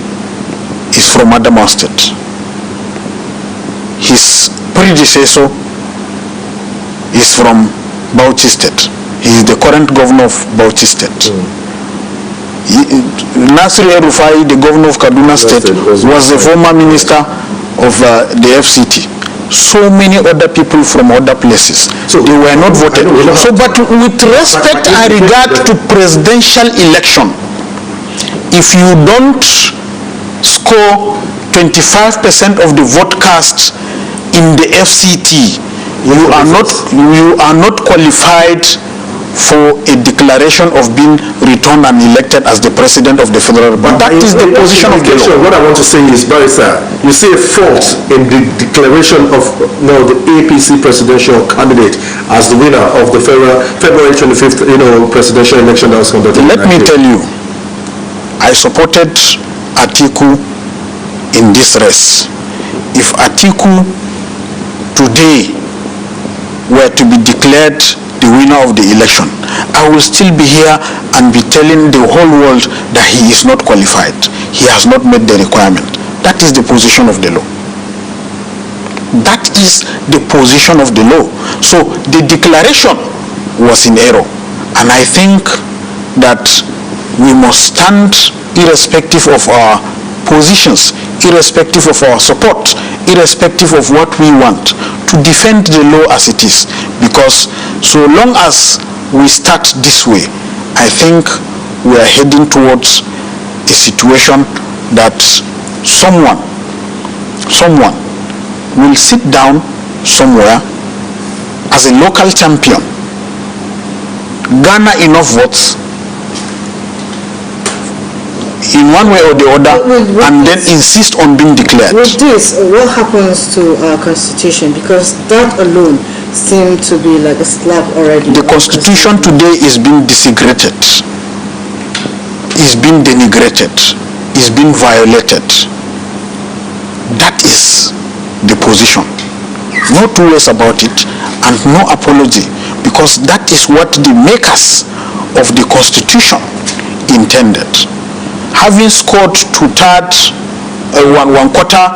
is from Adamawa State. His predecessor is from Bauchi State. He is the current governor of Bauchi State. Nasir El-Rufai, the governor of Kaduna State, was the former minister of the FCT. So many other people from other places. So they were not voted. So, but with respect and regard to presidential election, if you don't score 25% of the vote cast in the FCT, you are not qualified for a declaration of being returned and elected as the president of the federal republic. That is the position of the law. What I want to say is, Barrister, you see a fault in the declaration of the APC presidential candidate as the winner of the February 25th, presidential election that was conducted. Let me tell you, I supported Atiku in this race. If Atiku today were to be declared the winner of the election, I will still be here and be telling the whole world that he is not qualified. He has not met the requirement. That is the position of the law. That is the position of the law. So the declaration was in error. And I think that we must stand irrespective of our positions, irrespective of our support, irrespective of what we want, to defend the law as it is. Because so long as we start this way, I think we are heading towards a situation that someone will sit down somewhere as a local champion, garner enough votes in one way or the other, and then insist on being declared. With this, what happens to our constitution? Because that alone seems to be like a slap already. The constitution today is being desecrated, is being denigrated, is being violated. That is the position. No two ways about it, and no apology, because that is what the makers of the constitution intended. Having scored one quarter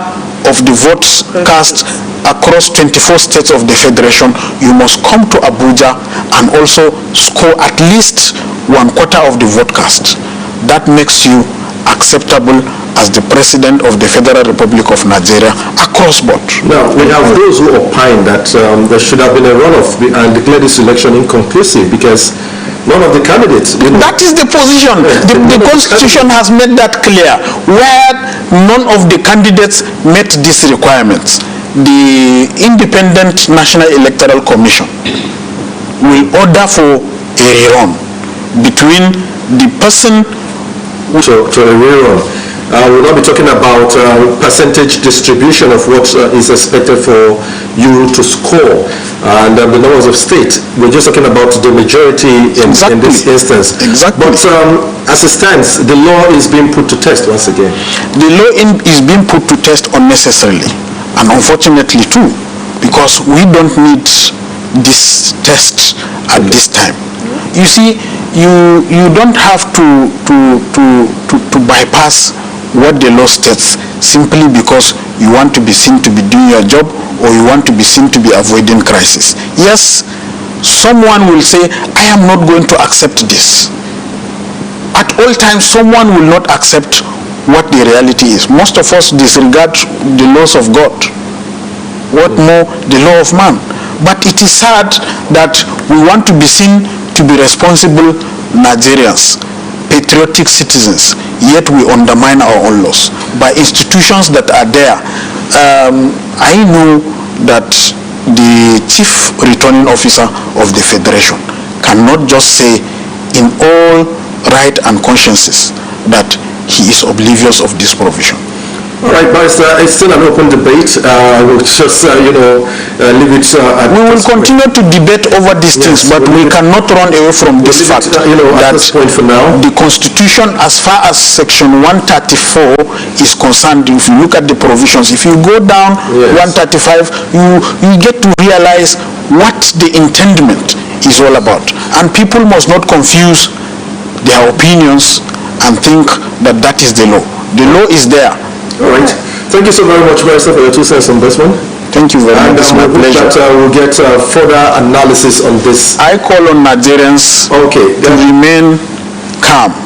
of the votes cast across 24 states of the federation, you must come to Abuja and also score at least one quarter of the vote cast. That makes you acceptable as the president of the Federal Republic of Nigeria across board. Now, we have those who opine that there should have been a runoff and declare this election inconclusive because none of the candidates. That is the position. The Constitution has made that clear. Where none of the candidates met these requirements, the Independent National Electoral Commission will order for a rerun between the person. So a rerun. We'll not be talking about percentage distribution of what is expected for you to score and the numbers of states. We're just talking about the majority in this instance. Exactly. But as it stands, the law is being put to test once again. The law is being put to test unnecessarily, and unfortunately too, because we don't need this test at this time. You see, you don't have to bypass what the law states simply because you want to be seen to be doing your job or you want to be seen to be avoiding crisis. Yes, someone will say, I am not going to accept this. At all times, someone will not accept what the reality is. Most of us disregard the laws of God. What more, the law of man. But it is sad that we want to be seen to be responsible Nigerians, patriotic citizens, yet we undermine our own laws by institutions that are there. I know that the chief returning officer of the federation cannot just say in all right and consciences that he is oblivious of this provision. All right, Barrister, it's still an open debate. We'll just, leave it at We will continue to debate over these things, but we cannot run away from this fact at this point for now. The Constitution, as far as Section 134 is concerned, if you look at the provisions, if you go down 135, you get to realize what the intendment is all about. And people must not confuse their opinions and think that that is the law. The law is there. All right. Thank you so very much, Barrister, for your 2 cents on this one. Thank you very much. It's my pleasure. We'll get further analysis on this. I call on Nigerians to remain calm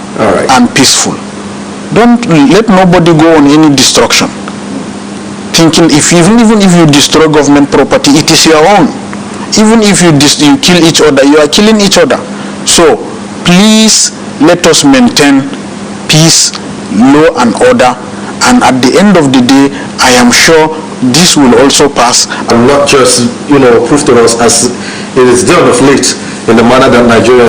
and peaceful. Don't let nobody go on any destruction. Thinking even if you destroy government property, it is your own. Even if you kill each other, you are killing each other. So please let us maintain peace, law and order. And at the end of the day, I am sure this will also pass. And not just, prove to us as it is done of late in the manner that Nigeria